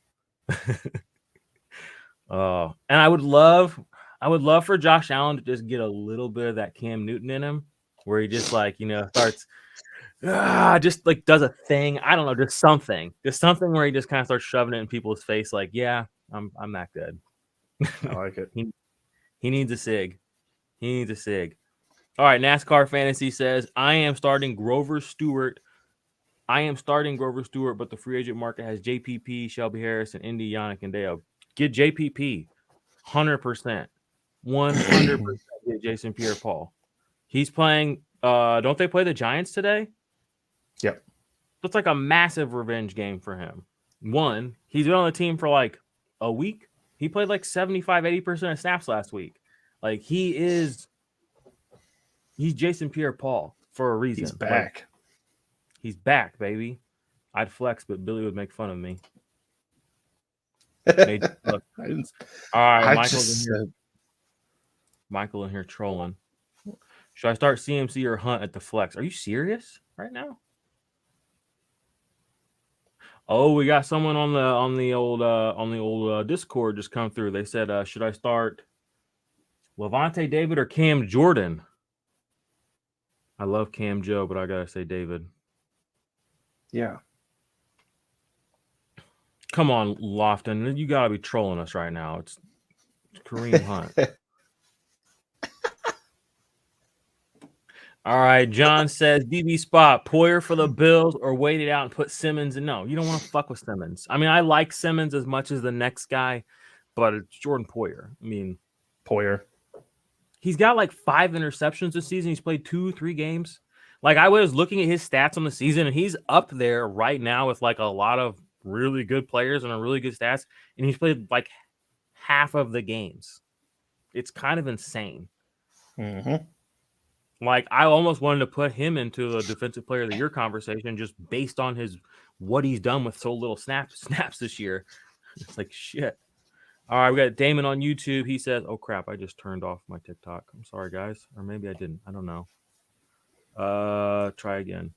And I would love for Josh Allen to just get a little bit of that Cam Newton in him, where he just like, starts just like does a thing. I don't know, just something where he just kind of starts shoving it in people's face. Like, yeah, I'm that good. I like it. He needs a sig. All right, NASCAR Fantasy says, I am starting Grover Stewart, but the free agent market has JPP, Shelby Harris, and Indy, Yannick, and Dale. Get JPP, 100%. 100% get Jason Pierre-Paul. He's playing, don't they play the Giants today? Yep. So it's like a massive revenge game for him. One, he's been on the team for like a week. He played like 75-80% of snaps last week. Like, he's Jason Pierre-Paul for a reason. He's back. Like, he's back, baby. I'd flex, but Billy would make fun of me. All right, Michael in here trolling. Should I start CMC or Hunt at the flex? Are you serious right now? Oh, we got someone on the old Discord just come through. They said, should I start Levante David or Cam Jordan? I love Cam Joe, but I gotta say David. Yeah. Come on, Lofton. You gotta be trolling us right now. It's Kareem Hunt. All right, John says DB spot, Poyer for the Bills, or wait it out and put Simmons in. No, you don't want to fuck with Simmons. I mean, I like Simmons as much as the next guy, but it's Jordan Poyer. I mean, Poyer. He's got like 5 interceptions this season. He's played 2-3 games. Like, I was looking at his stats on the season, and he's up there right now with like a lot of really good players and a really good stats. And he's played like half of the games. It's kind of insane. Mm-hmm. Like, I almost wanted to put him into the defensive player of the year conversation just based on what he's done with so little snaps this year. It's like, shit. All right, we got Damon on YouTube. He says, oh, crap, I just turned off my TikTok. I'm sorry, guys. Or maybe I didn't. I don't know. Try again.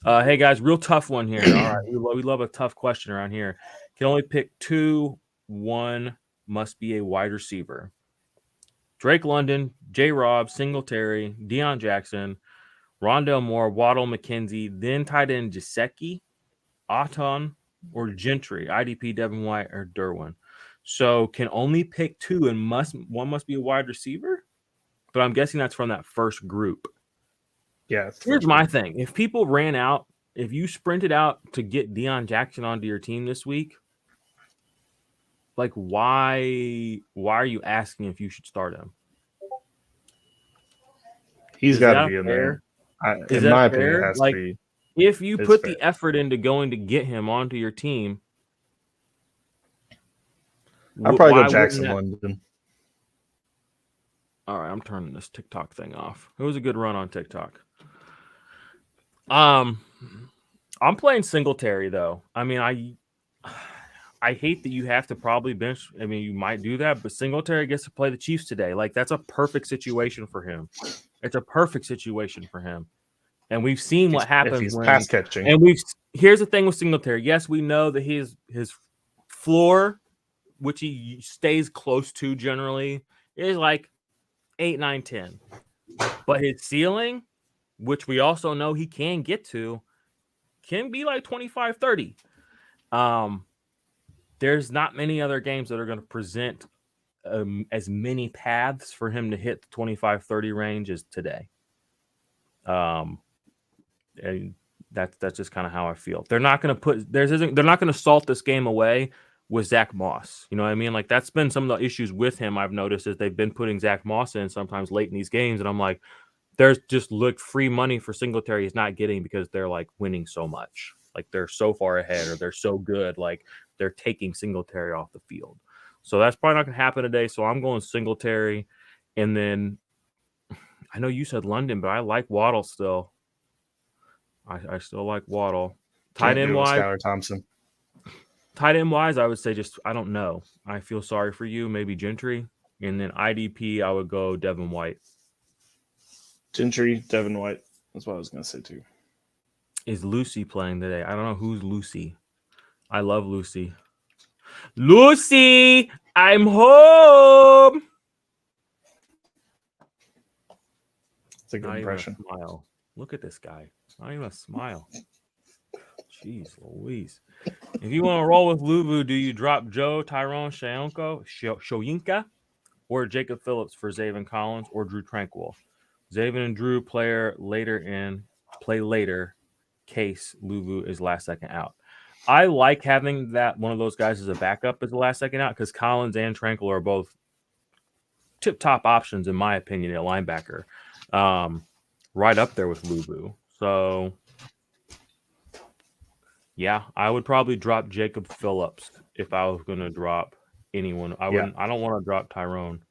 Hey guys, real tough one here. All right, we love a tough question around here. Can only pick two. One must be a wide receiver. Drake London, J. Rob, Singletary, Deion Jackson, Rondell Moore, Waddle, McKenzie, then tight end Jaceki, Aton, or Gentry, IDP, Devin White, or Derwin. So can only pick two, and one must be a wide receiver. But I'm guessing that's from that first group. Yeah. Here's my thing: if people ran out, if you sprinted out to get Deion Jackson onto your team this week, like why are you asking if you should start him? He's got to be in there. Is in that my fair? opinion, it has Like, to be. if you It's put fair. the effort into going to get him onto your team, I'll probably go Jackson London. All right, I'm turning this TikTok thing off. It was a good run on TikTok. I'm playing Singletary though. I mean, I hate that you have to probably bench. I mean, you might do that, but Singletary gets to play the Chiefs today. Like, that's a perfect situation for him. It's a perfect situation for him. And we've seen what happens when pass catching. And here's the thing with Singletary. Yes, we know that his floor, which he stays close to generally, is like 8, 9, 10. But his ceiling, which we also know he can get to, can be like 25, 30. There's not many other games that are going to present as many paths for him to hit the 25, 30 range as today. And that's just kind of how I feel. They're not going to they're not going to salt this game away with Zach Moss. You know what I mean? Like, that's been some of the issues with him. I've noticed is they've been putting Zach Moss in sometimes late in these games, and I'm like, there's just free money for Singletary is not getting because they're like winning so much. Like, they're so far ahead or they're so good. Like, they're taking Singletary off the field. So that's probably not going to happen today. So I'm going Singletary. And then I know you said London, but I like Waddle still. I still like Waddle. Tight end wise, Skylar Thompson. Tight end wise, I would say I don't know. I feel sorry for you. Maybe Gentry. And then IDP, I would go Devin White. Gentry, Devin White. That's what I was going to say too. Is Lucy playing today? I don't know who's Lucy. I love Lucy. Lucy, I'm home. It's a good impression. Even a smile. Look at this guy. Not even a smile. Jeez Louise. If you want to roll with Luvu, do you drop Joe, Tyrone, Shoyinka, or Jacob Phillips for Zaven Collins or Drew Tranquil? Zaven and Drew play later. Case Luvu is last second out. I like having that one of those guys as a backup as the last second out because Collins and Tranquil are both tip-top options in my opinion at linebacker. Right up there with Luvu. So yeah, I would probably drop Jacob Phillips if I was going to drop anyone. I don't want to drop Tyrone.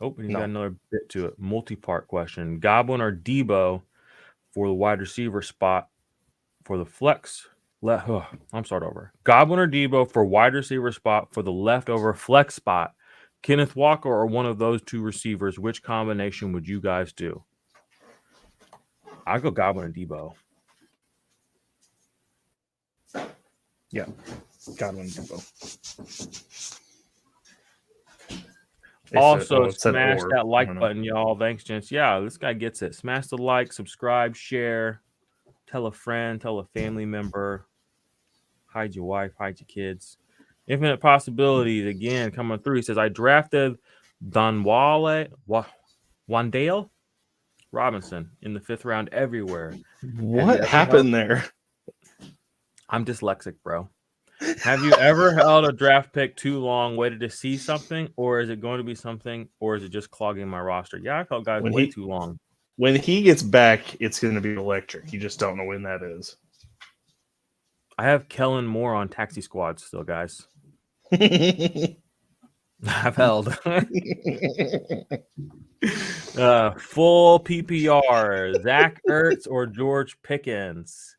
Oh, he's got another bit to it. Multi-part question. Godwin or Debo for the wide receiver spot for the flex. I'm starting over. Godwin or Debo for wide receiver spot for the leftover flex spot. Kenneth Walker or one of those two receivers. Which combination would you guys do? I'll go Godwin and Debo. Yeah, Godwin and Debo. Also, smash that like button, y'all. Thanks, gents. Yeah, this guy gets it. Smash the like, subscribe, share, tell a friend, tell a family member, hide your wife, hide your kids. Infinite possibilities, again, coming through. He says, I drafted Wandale Robinson in the 5th round everywhere. What happened there? I'm dyslexic, bro. Have you ever held a draft pick too long, waited to see something, or is it going to be something, or is it just clogging my roster? Yeah, I held guys way too long. When he gets back, it's going to be electric. You just don't know when that is. I have Kellen Moore on Taxi Squad still, guys. I've held. Full PPR. Zach Ertz or George Pickens?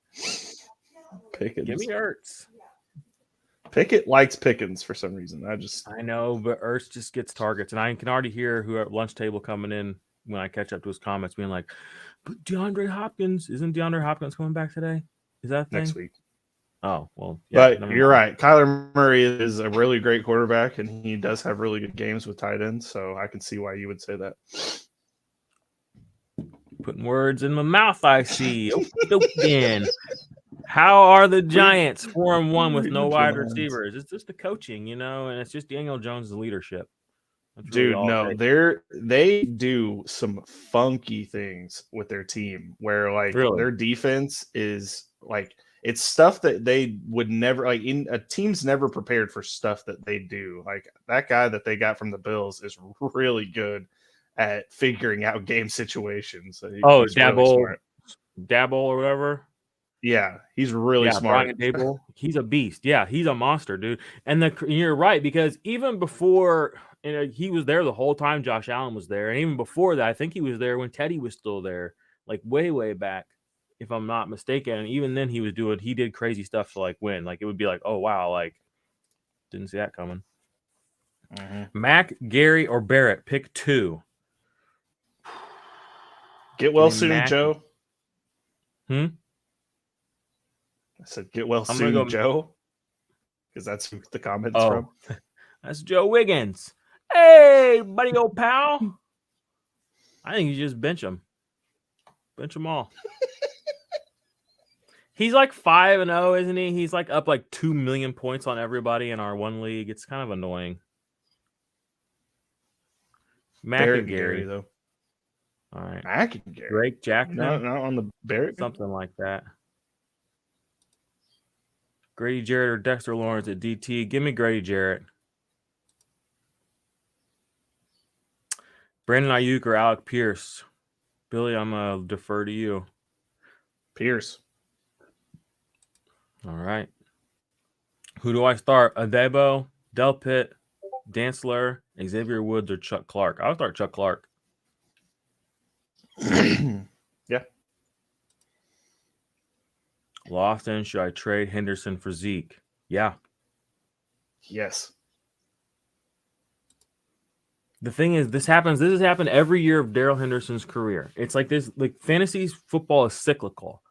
Pickens. Give me Ertz. Pickett likes Pickens for some reason. I know, but Ertz just gets targets, and I can already hear who at lunch table coming in when I catch up to his comments being like, But DeAndre Hopkins, isn't DeAndre Hopkins coming back today? Is that a thing? next week. Oh, well, yeah. But you're right. Kyler Murray is a really great quarterback, and he does have really good games with tight ends. So I can see why you would say that. Putting words in my mouth, I see. Then. How are the Giants 4-1 with no wide receivers? It's just the coaching, and it's just Daniel Jones' leadership. Dude, no, they do some funky things with their team where like their defense is like it's stuff that they would never like in a team's never prepared for stuff that they do. Like that guy that they got from the Bills is really good at figuring out game situations. He's really Dabble or whatever. Yeah, he's really smart. Brian Dable, he's a beast. Yeah, he's a monster, dude. And you're right, because even before he was there the whole time Josh Allen was there, and even before that, I think he was there when Teddy was still there, like way, way back, if I'm not mistaken. And even then, he did crazy stuff to like win. Like it would be like, oh wow, like didn't see that coming. Mm-hmm. Mac, Gary, or Barrett, pick 2. Get well soon, Mac. Joe. I said, get well soon, Joe. Because that's who the comment's from. That's Joe Wiggins. Hey, buddy, old pal. I think you just bench him. Bench them all. He's like 5-0, isn't he? He's like up like 2 million points on everybody in our one league. It's kind of annoying. Mac and Gary, though. All right. Mac and Gary. Drake Jackson. Not on the Barrett. Something like that. Grady Jarrett or Dexter Lawrence at DT. Give me Grady Jarrett. Brandon Ayuk or Alec Pierce. Billy, I'm going to defer to you. Pierce. All right. Who do I start? Adebo, Delpit, Dantzler, Xavier Woods, or Chuck Clark? I'll start Chuck Clark. Yeah. Lofton, should I trade Henderson for Zeke? Yeah. Yes. The thing is, this has happened every year of Darrell Henderson's career. It's like this, like fantasy football is cyclical.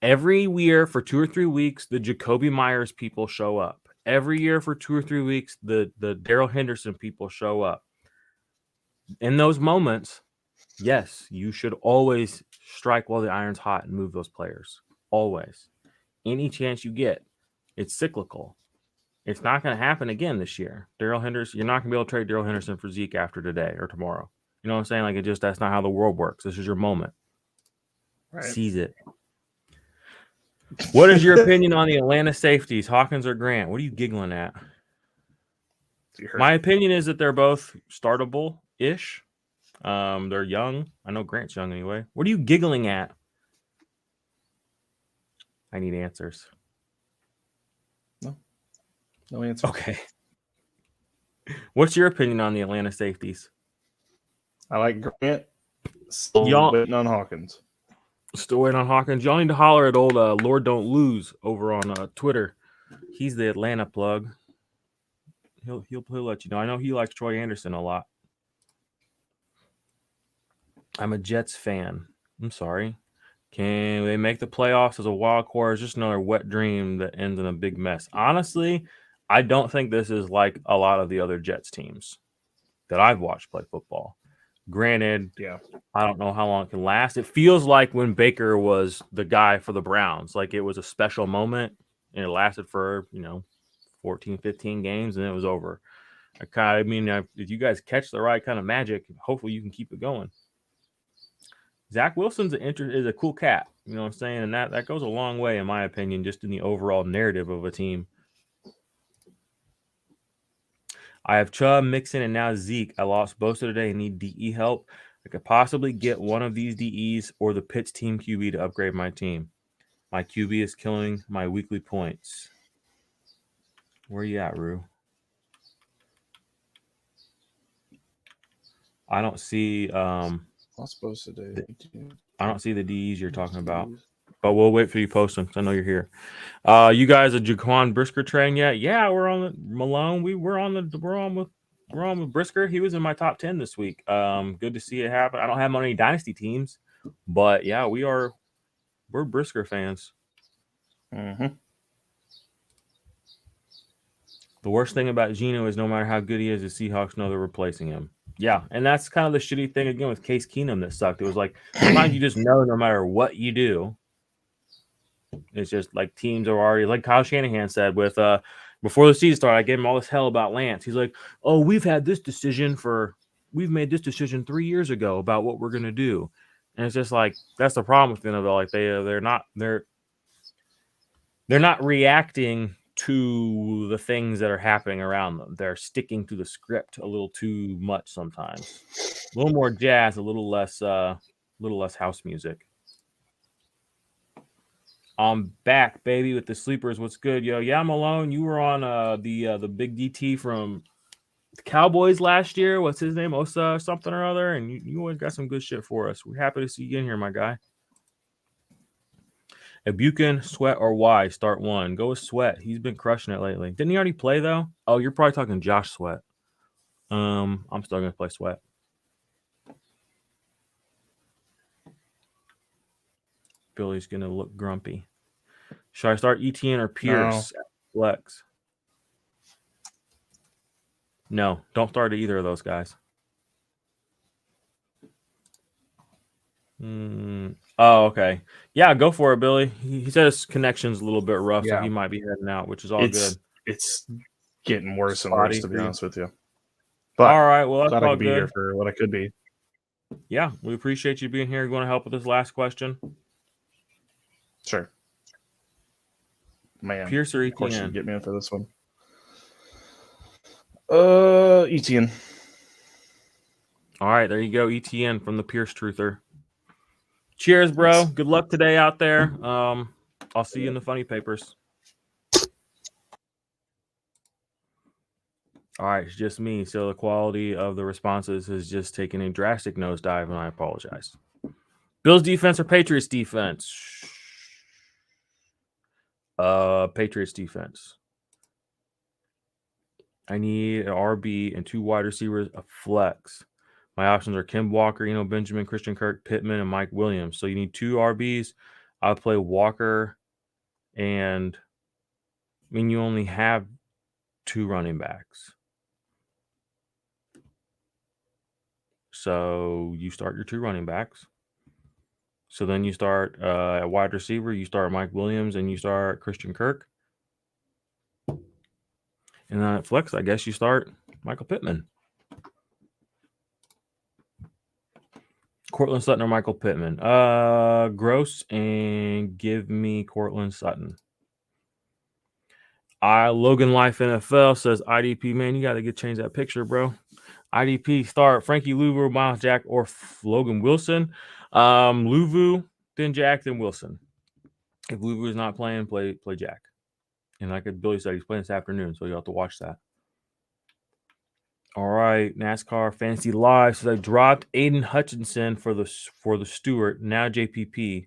Every year for 2 or 3 weeks, the Jacoby Myers people show up. Every year for 2 or 3 weeks, the Darrell Henderson people show up. In those moments, yes, you should always strike while the iron's hot and move those players. Always. Any chance you get. It's cyclical. It's not going to happen again this year. Darrell Henderson, you're not going to be able to trade Darrell Henderson for Zeke after today or tomorrow. You know what I'm saying? Like that's not how the world works. This is your moment. Right. Seize it. What is your opinion on the Atlanta safeties, Hawkins or Grant? What are you giggling at? My opinion is that they're both startable-ish. They're young. I know Grant's young anyway. What are you giggling at? I need answers. No answer. Okay. What's your opinion on the Atlanta safeties? I like Grant. Still waiting on Hawkins. Still waiting on Hawkins. Y'all need to holler at old Lord Don't Lose over on Twitter. He's the Atlanta plug. He'll let you know. I know he likes Troy Anderson a lot. I'm a Jets fan. I'm sorry. Can they make the playoffs as a wild card? It's just another wet dream that ends in a big mess. Honestly, I don't think this is like a lot of the other Jets teams that I've watched play football. Granted, I don't know how long it can last. It feels like when Baker was the guy for the Browns, like it was a special moment and it lasted for, 14, 15 games and it was over. If you guys catch the right kind of magic, hopefully you can keep it going. Zach Wilson's is a cool cat, you know what I'm saying? And that goes a long way, in my opinion, just in the overall narrative of a team. I have Chubb, Mixon, and now Zeke. I lost Bosa today and need DE help. I could possibly get one of these DEs or the Pitts team QB to upgrade my team. My QB is killing my weekly points. Where are you at, Rue? I don't see I don't see the DEs you're talking about. But we'll wait for you to post them because I know you're here. You guys a Jaquan Brisker train yet? Yeah, we're on the Malone. We're on with Brisker. He was in my top 10 this week. Good to see it happen. I don't have any dynasty teams, But yeah, we're Brisker fans. Mm-hmm. The worst thing about Geno is no matter how good he is, the Seahawks know they're replacing him. Yeah, and that's kind of the shitty thing again with Case Keenum that sucked. It was like sometimes you just know no matter what you do, it's just like teams are already like Kyle Shanahan said with before the season started, I gave him all this hell about Lance. He's like, "Oh, we've made this decision 3 years ago about what we're gonna do," and it's just like that's the problem with the NFL. Like they're not reacting to the things that are happening around them. They're sticking to the script a little too much sometimes. A little more jazz, a little less house music. I'm back, baby, with the sleepers. What's good, yo? Yeah, I'm alone. You were on the big DT from the Cowboys last year. What's his name? Osa something or other. And you always got some good shit for us. We're happy to see you in here, my guy. Buchan, Sweat, or Y? Start one. Go with Sweat. He's been crushing it lately. Didn't he already play though? Oh, you're probably talking Josh Sweat. I'm still gonna play Sweat. Billy's gonna look grumpy. Should I start ETN or Pierce? No. Flex. No, don't start either of those guys. Oh, okay. Yeah, go for it, Billy. He said his connection's a little bit rough, so he might be heading out, which is all good. It's getting worse and worse, to be honest with you. But all right, well, that's glad all I could good. Be here for what I could be. Yeah, we appreciate you being here. You want to help with this last question? Sure. Man, Pierce or ETN? Of course you get me in for this one. ETN. All right, there you go, ETN from the Pierce Truther. Cheers, bro. Good luck today out there. I'll see you in the funny papers. All right, it's just me. So the quality of the responses has just taken a drastic nosedive, and I apologize. Bills defense or Patriots defense? Patriots defense. I need an RB and 2 wide receivers, a flex. My options are Kim Walker, Benjamin, Christian Kirk, Pittman, and Mike Williams. So you need 2 RBs. I'll play Walker, and you only have 2 running backs. So you start your 2 running backs. So then you start at wide receiver, you start Mike Williams, and you start Christian Kirk. And then at flex, I guess you start Michael Pittman. Cortland Sutton or Michael Pittman? Gross, and give me Cortland Sutton. Logan Life NFL says IDP, man, you got to change that picture, bro. IDP start Frankie Louvu, Miles Jack, or Logan Wilson. Louvu, then Jack, then Wilson. If Louvu is not playing, play Jack. And like Billy said, he's playing this afternoon, so you have to watch that. All right, NASCAR Fantasy Live says I dropped Aiden Hutchinson for the Stewart, now JPP,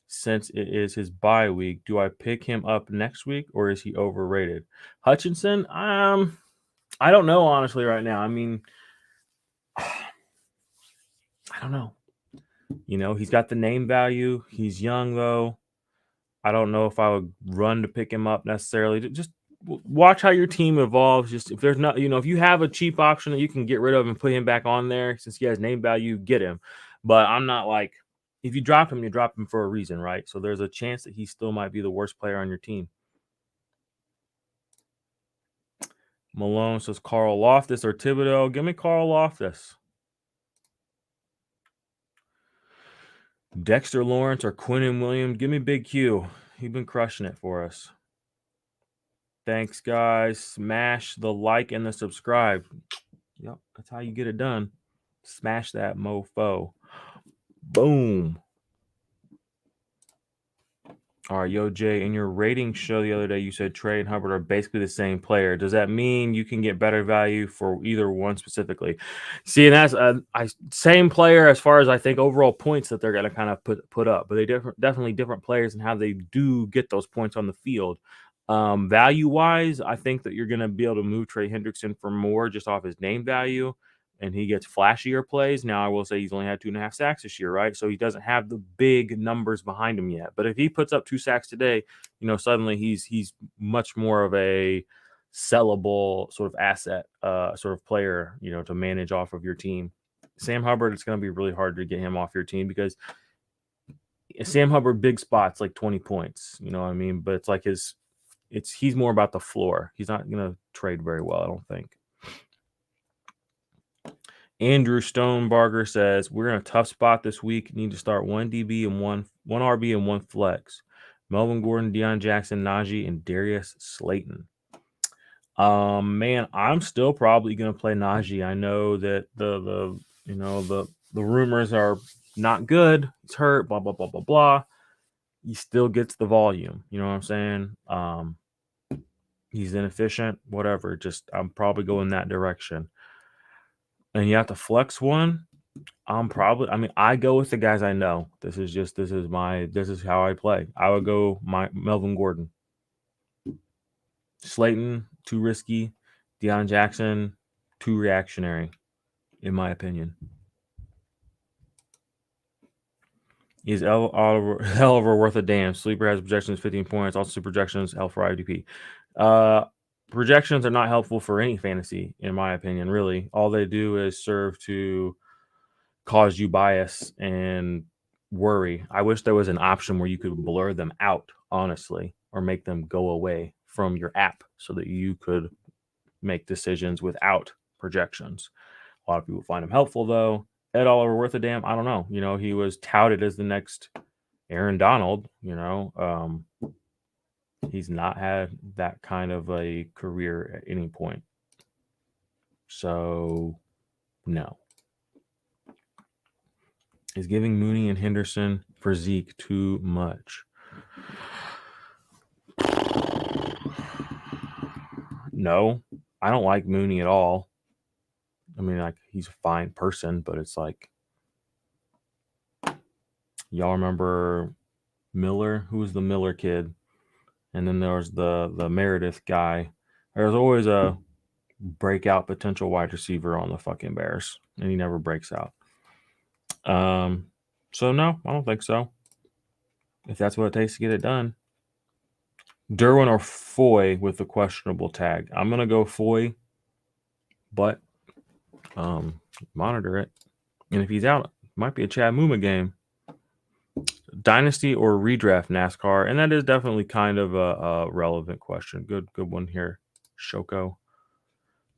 since it is his bye week. Do I pick him up next week, or is he overrated? Hutchinson, I don't know honestly right now. I mean, I don't know. He's got the name value. He's young though. I don't know if I would run to pick him up necessarily. Just watch how your team evolves. Just if there's not, if you have a cheap option that you can get rid of and put him back on there, since he has name value, get him. But I'm not like, if you drop him, you drop him for a reason, right? So there's a chance that he still might be the worst player on your team. Malone says Carl Loftus or Thibodeau. Give me Carl Loftus. Dexter Lawrence or Quinnen Williams. Give me Big Q. He's been crushing it for us. Thanks, guys. Smash the like and the subscribe. Yep, that's how you get it done. Smash that mofo. Boom. All right, yo, Jay, in your rating show the other day, you said Trey and Hubbard are basically the same player. Does that mean you can get better value for either one specifically? See, and that's same player as far as I think overall points that they're going to kind of put up, but they definitely different players and how they do get those points on the field. Value-wise, I think that you're going to be able to move Trey Hendrickson for more just off his name value. and he gets flashier plays. Now, I will say he's only had 2.5 sacks this year, right? So he doesn't have the big numbers behind him yet. But if he puts up 2 sacks today, suddenly he's much more of a sellable sort of asset, sort of player, to manage off of your team. Sam Hubbard, it's going to be really hard to get him off your team because Sam Hubbard, big spots, like 20 points, you know what I mean? But it's like he's more about the floor. He's not going to trade very well, I don't think. Andrew Stonebarger says, we're in a tough spot this week. Need to start one DB and one RB and one flex. Melvin Gordon, Deion Jackson, Najee, and Darius Slayton. Man, I'm still probably going to play Najee. I know that the rumors are not good. He's hurt, blah, blah, blah, blah, blah. He still gets the volume. You know what I'm saying? He's inefficient, whatever. Just I'm probably going that direction. And you have to flex one. I go with the guys I know. This is how I play. I would go Melvin Gordon. Slayton, too risky. Deion Jackson, too reactionary, in my opinion. Is Oliver worth a damn? Sleeper has projections 15 points. Also, super projections, hell for IDP. Projections are not helpful for any fantasy, in my opinion, really. All they do is serve to cause you bias and worry. I wish there was an option where you could blur them out, honestly, or make them go away from your app so that you could make decisions without projections. A lot of people find them helpful, though. Ed Oliver worth a damn? I don't know. He was touted as the next Aaron Donald. He's not had that kind of a career at any point. So, no. Is giving Mooney and Henderson for Zeke too much? No, I don't like Mooney at all. I mean, like, he's a fine person, but it's like, y'all remember Miller? Who was the Miller kid? And then there was the Meredith guy. There's always a breakout potential wide receiver on the fucking Bears, and he never breaks out. So no, I don't think so. If that's what it takes to get it done. Derwin or Foy with the questionable tag. I'm gonna go Foy, but monitor it. And if he's out, it might be a Chad Muma game. Dynasty or redraft NASCAR, and that is definitely kind of a relevant question. Good one here, Shoko.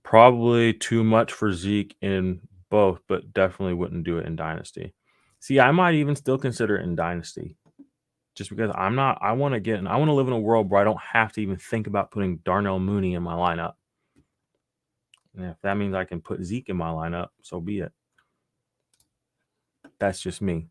Probably too much for Zeke in both, but definitely wouldn't do it in Dynasty. See, I might even still consider it in Dynasty, just because I want to live in a world where I don't have to even think about putting Darnell Mooney in my lineup. And if that means I can put Zeke in my lineup, so be it. That's just me.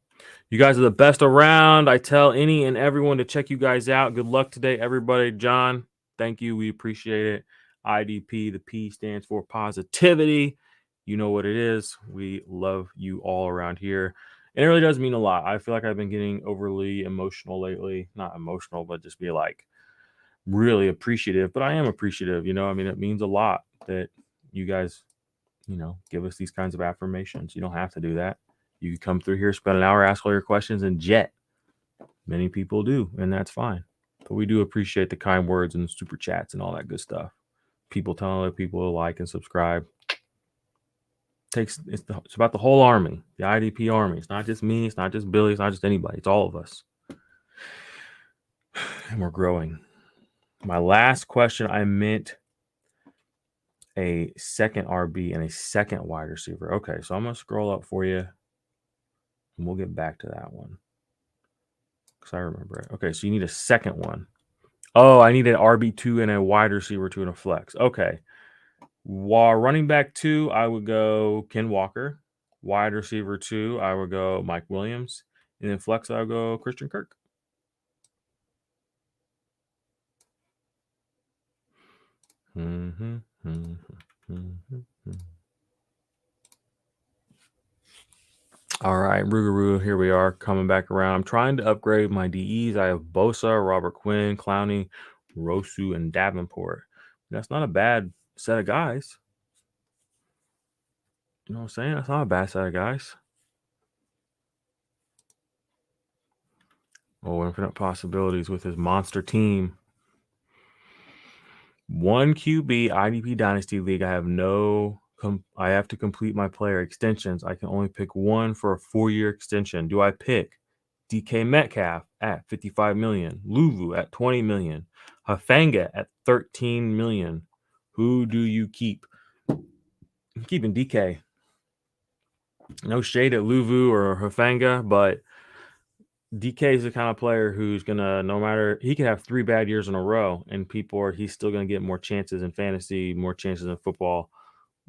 You guys are the best around. I tell any and everyone to check you guys out. Good luck today, everybody. John, thank you. We appreciate it. IDP, the P stands for positivity. You know what it is. We love you all around here. And it really does mean a lot. I feel like I've been getting overly emotional lately. Not emotional, but just be like really appreciative. But I am appreciative. I mean, it means a lot that you guys, give us these kinds of affirmations. You don't have to do that. You can come through here, spend an hour, ask all your questions, and jet. Many people do, and that's fine. But we do appreciate the kind words and the super chats and all that good stuff. People telling other people to like and subscribe. It's about the whole army, the IDP army. It's not just me. It's not just Billy. It's not just anybody. It's all of us. And we're growing. My last question, I meant a second RB and a second wide receiver. Okay, so I'm going to scroll up for you. And we'll get back to that one because I remember it. Okay, so you need a second one. Oh, I need an RB2 and a wide receiver 2 and a flex. Okay. While running back 2, I would go Ken Walker. Wide receiver 2, I would go Mike Williams. And then flex, I would go Christian Kirk. All right, Rougarou, here we are coming back around. I'm trying to upgrade my DEs. I have Bosa, Robert Quinn, Clowney, Rosu, and Davenport. That's not a bad set of guys. You know what I'm saying? That's not a bad side, guys. Oh, infinite possibilities with his monster team. 1 QB IDP Dynasty League. I have to complete my player extensions. I can only pick one for a 4-year extension. Do I pick DK Metcalf at 55 million, Luvu at 20 million, Hafanga at 13 million? Who do you keep? I'm keeping DK. No shade at Luvu or Hafanga, but DK is the kind of player who's gonna, no matter, he could have 3 bad years in a row, and he's still gonna get more chances in fantasy, more chances in football.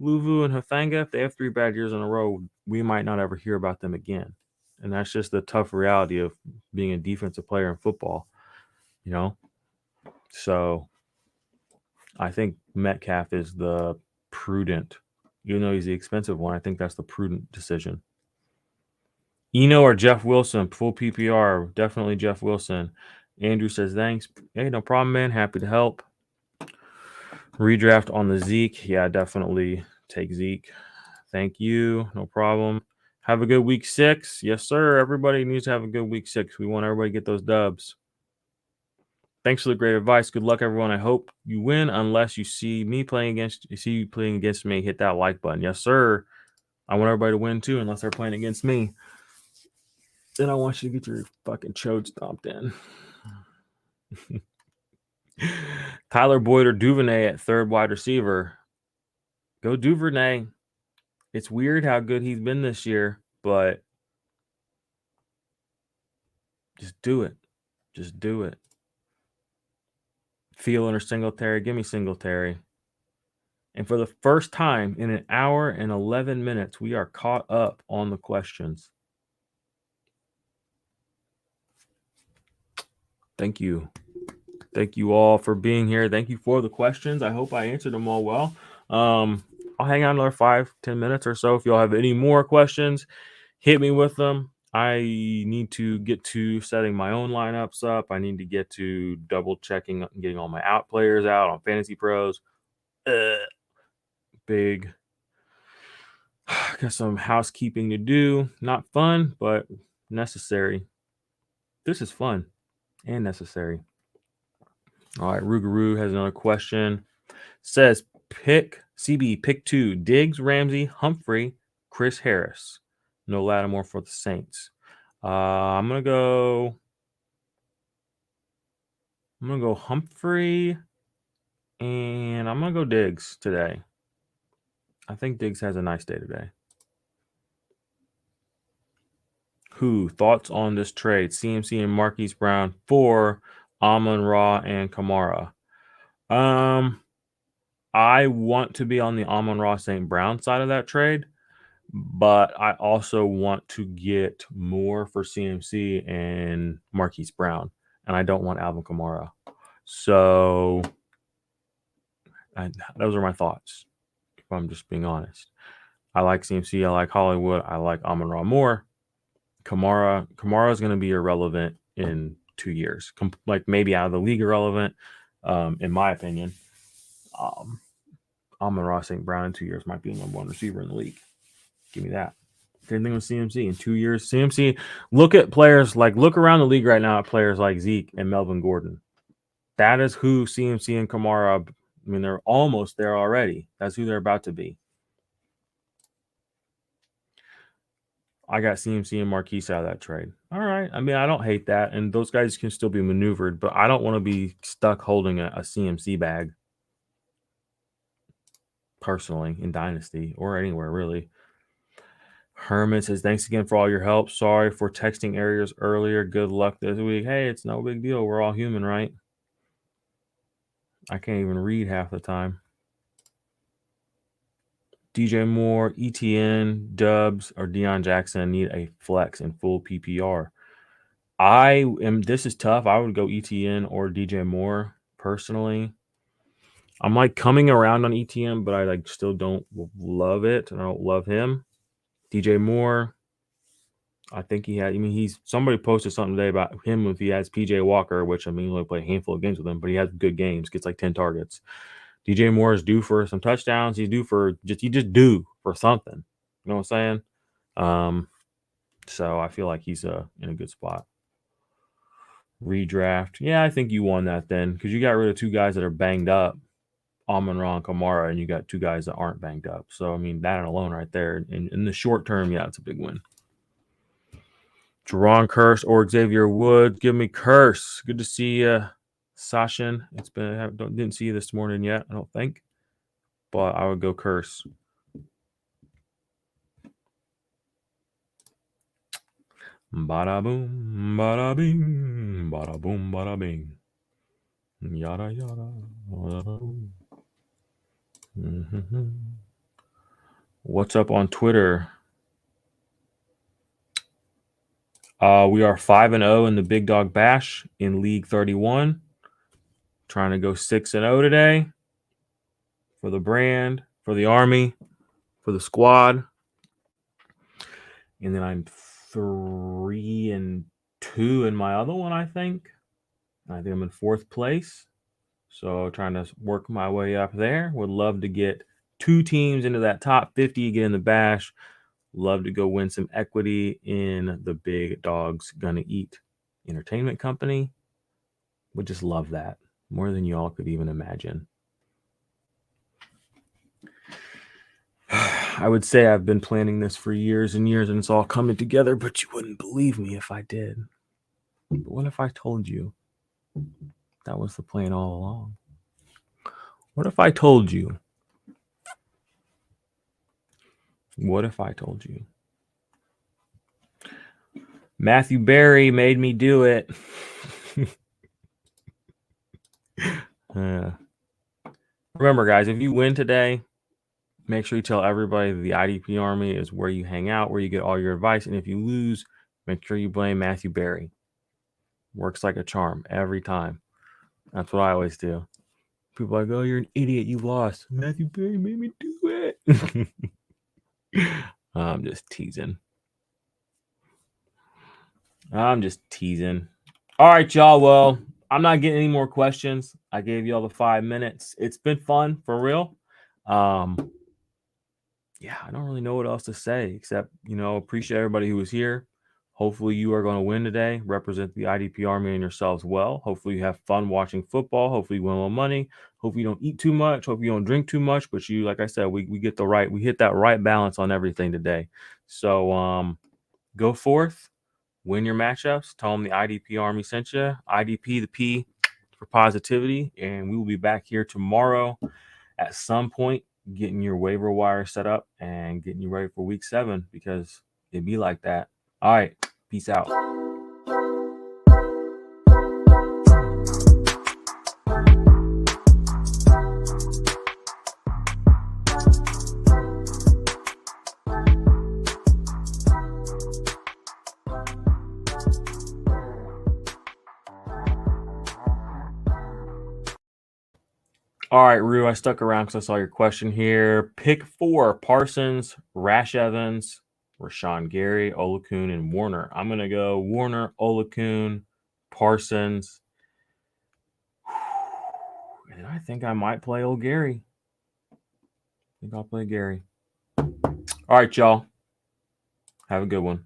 Luvu and Hafanga, if they have 3 bad years in a row, we might not ever hear about them again, and that's just the tough reality of being a defensive player in football, you know. So I think Metcalf is the prudent, even though he's the expensive one. I think that's the prudent decision. Eno or Jeff Wilson, full PPR, definitely Jeff Wilson. Andrew says, thanks. Hey, no problem, man. Happy to help. Redraft on the Zeke. Yeah, definitely take Zeke. Thank you. No problem. Have a good week 6. Yes, sir. Everybody needs to have a good week 6. We want everybody to get those dubs. Thanks for the great advice. Good luck, everyone. I hope you win unless you see me playing against me. Hit that like button. Yes, sir. I want everybody to win too, unless they're playing against me. Then I want you to get your fucking chode stomped in. Tyler Boyd or Duvernay at 3rd wide receiver. Go Duvernay. It's weird how good he's been this year, but just do it. Just do it. Thielen or Singletary. Give me Singletary. And for the first time in an hour and 11 minutes, we are caught up on the questions. Thank you. Thank you all for being here. Thank you for the questions. I hope I answered them all well. I'll hang out another 5-10 minutes or so. If y'all have any more questions, hit me with them. I need to get to setting my own lineups up. I need to get to double checking and getting all my out players out on Fantasy Pros. Big. Got some housekeeping to do. Not fun, but necessary. This is fun and necessary. All right, Rougarou has another question. Says pick 2, Diggs, Ramsey, Humphrey, Chris Harris. No Lattimore for the Saints. I'm gonna go Humphrey, and I'm gonna go Diggs today. I think Diggs has a nice day today. Thoughts on this trade? CMC and Marquise Brown for Amon-Ra and Kamara. I want to be on the Amon-Ra St. Brown side of that trade, but I also want to get more for CMC and Marquise Brown, and I don't want Alvin Kamara. So those are my thoughts, if I'm just being honest. I like CMC. I like Hollywood. I like Amon-Ra more. Kamara is going to be irrelevant in 2 years. Like maybe out of the league irrelevant, in my opinion. Amon-Ra St. Brown in 2 years might be the number 1 receiver in the league. Give me that. Same thing with CMC. In 2 years, CMC, look around the league right now at players like Zeke and Melvin Gordon. That is who CMC and Kamara, I mean, they're almost there already. That's who they're about to be. I got CMC and Marquise out of that trade. All right. I mean, I don't hate that. And those guys can still be maneuvered, but I don't want to be stuck holding a CMC bag personally in Dynasty or anywhere, really. Herman says, thanks again for all your help. Sorry for texting errors earlier. Good luck this week. Hey, it's no big deal. We're all human, right? I can't even read half the time. DJ Moore, ETN, Dubs, or Deion Jackson need a flex in full PPR. This is tough. I would go ETN or DJ Moore personally. I'm like coming around on ETN, but I still don't love it, and I don't love him. DJ Moore, I think somebody posted something today about him if he has PJ Walker, which, I mean, he only played a handful of games with him, but he has good games, gets like 10 targets. DJ Moore is due for some touchdowns. He's due for something. You know what I'm saying? So I feel like he's in a good spot. Redraft. Yeah, I think you won that then because you got rid of 2 guys that are banged up, Amon-Ra and Kamara, and you got 2 guys that aren't banged up. So, I mean, that alone right there, in the short term, yeah, it's a big win. Jerron Curse or Xavier Woods. Give me Curse. Good to see you, Sashin. Didn't see you this morning yet, I don't think. But I would go Curse. Bada boom, bada bing, bada boom, bada bing. Yada yada. Mm-hmm. What's up on Twitter? We are 5-0 in the Big Dog Bash in League 31. Trying to go 6-0 today for the brand, for the army, for the squad. And then I'm 3-2 in my other one, I think. I think I'm in 4th place. So trying to work my way up there. Would love to get 2 teams into that top 50 again in the Bash. Love to go win some equity in the Big Dogs Gonna Eat Entertainment Company. Would just love that more than y'all could even imagine. I would say I've been planning this for years and years, and it's all coming together, but you wouldn't believe me if I did. But what if I told you that was the plan all along? What if I told you? What if I told you? Matthew Berry made me do it. Remember, guys, if you win today, make sure you tell everybody the IDP Army is where you hang out, where you get all your advice. And if you lose, make sure you blame Matthew Berry. Works like a charm every time. That's what I always do. People are like, oh, you're an idiot. You lost. Matthew Berry made me do it. I'm just teasing. All right, y'all. Well, I'm not getting any more questions. I gave you all the 5 minutes. It's been fun, for real. Yeah, I don't really know what else to say except, appreciate everybody who was here. Hopefully you are going to win today, represent the IDP Army and yourselves well. Hopefully you have fun watching football. Hopefully you win a little money. Hopefully you don't eat too much. Hope you don't drink too much. But you, like I said, we hit that right balance on everything today. So go forth, win your matchups. Tell them the IDP Army sent you. IDP, the P for positivity. And we will be back here tomorrow at some point, getting your waiver wire set up and getting you ready for week 7 because it'd be like that. All right. Peace out. All right, Rue, I stuck around because I saw your question here. Pick 4, Parsons, Rash Evans, Rashawn Gary, Olakun, and Warner. I'm going to go Warner, Olakun, Parsons. And I think I might play old Gary. I think I'll play Gary. All right, y'all. Have a good one.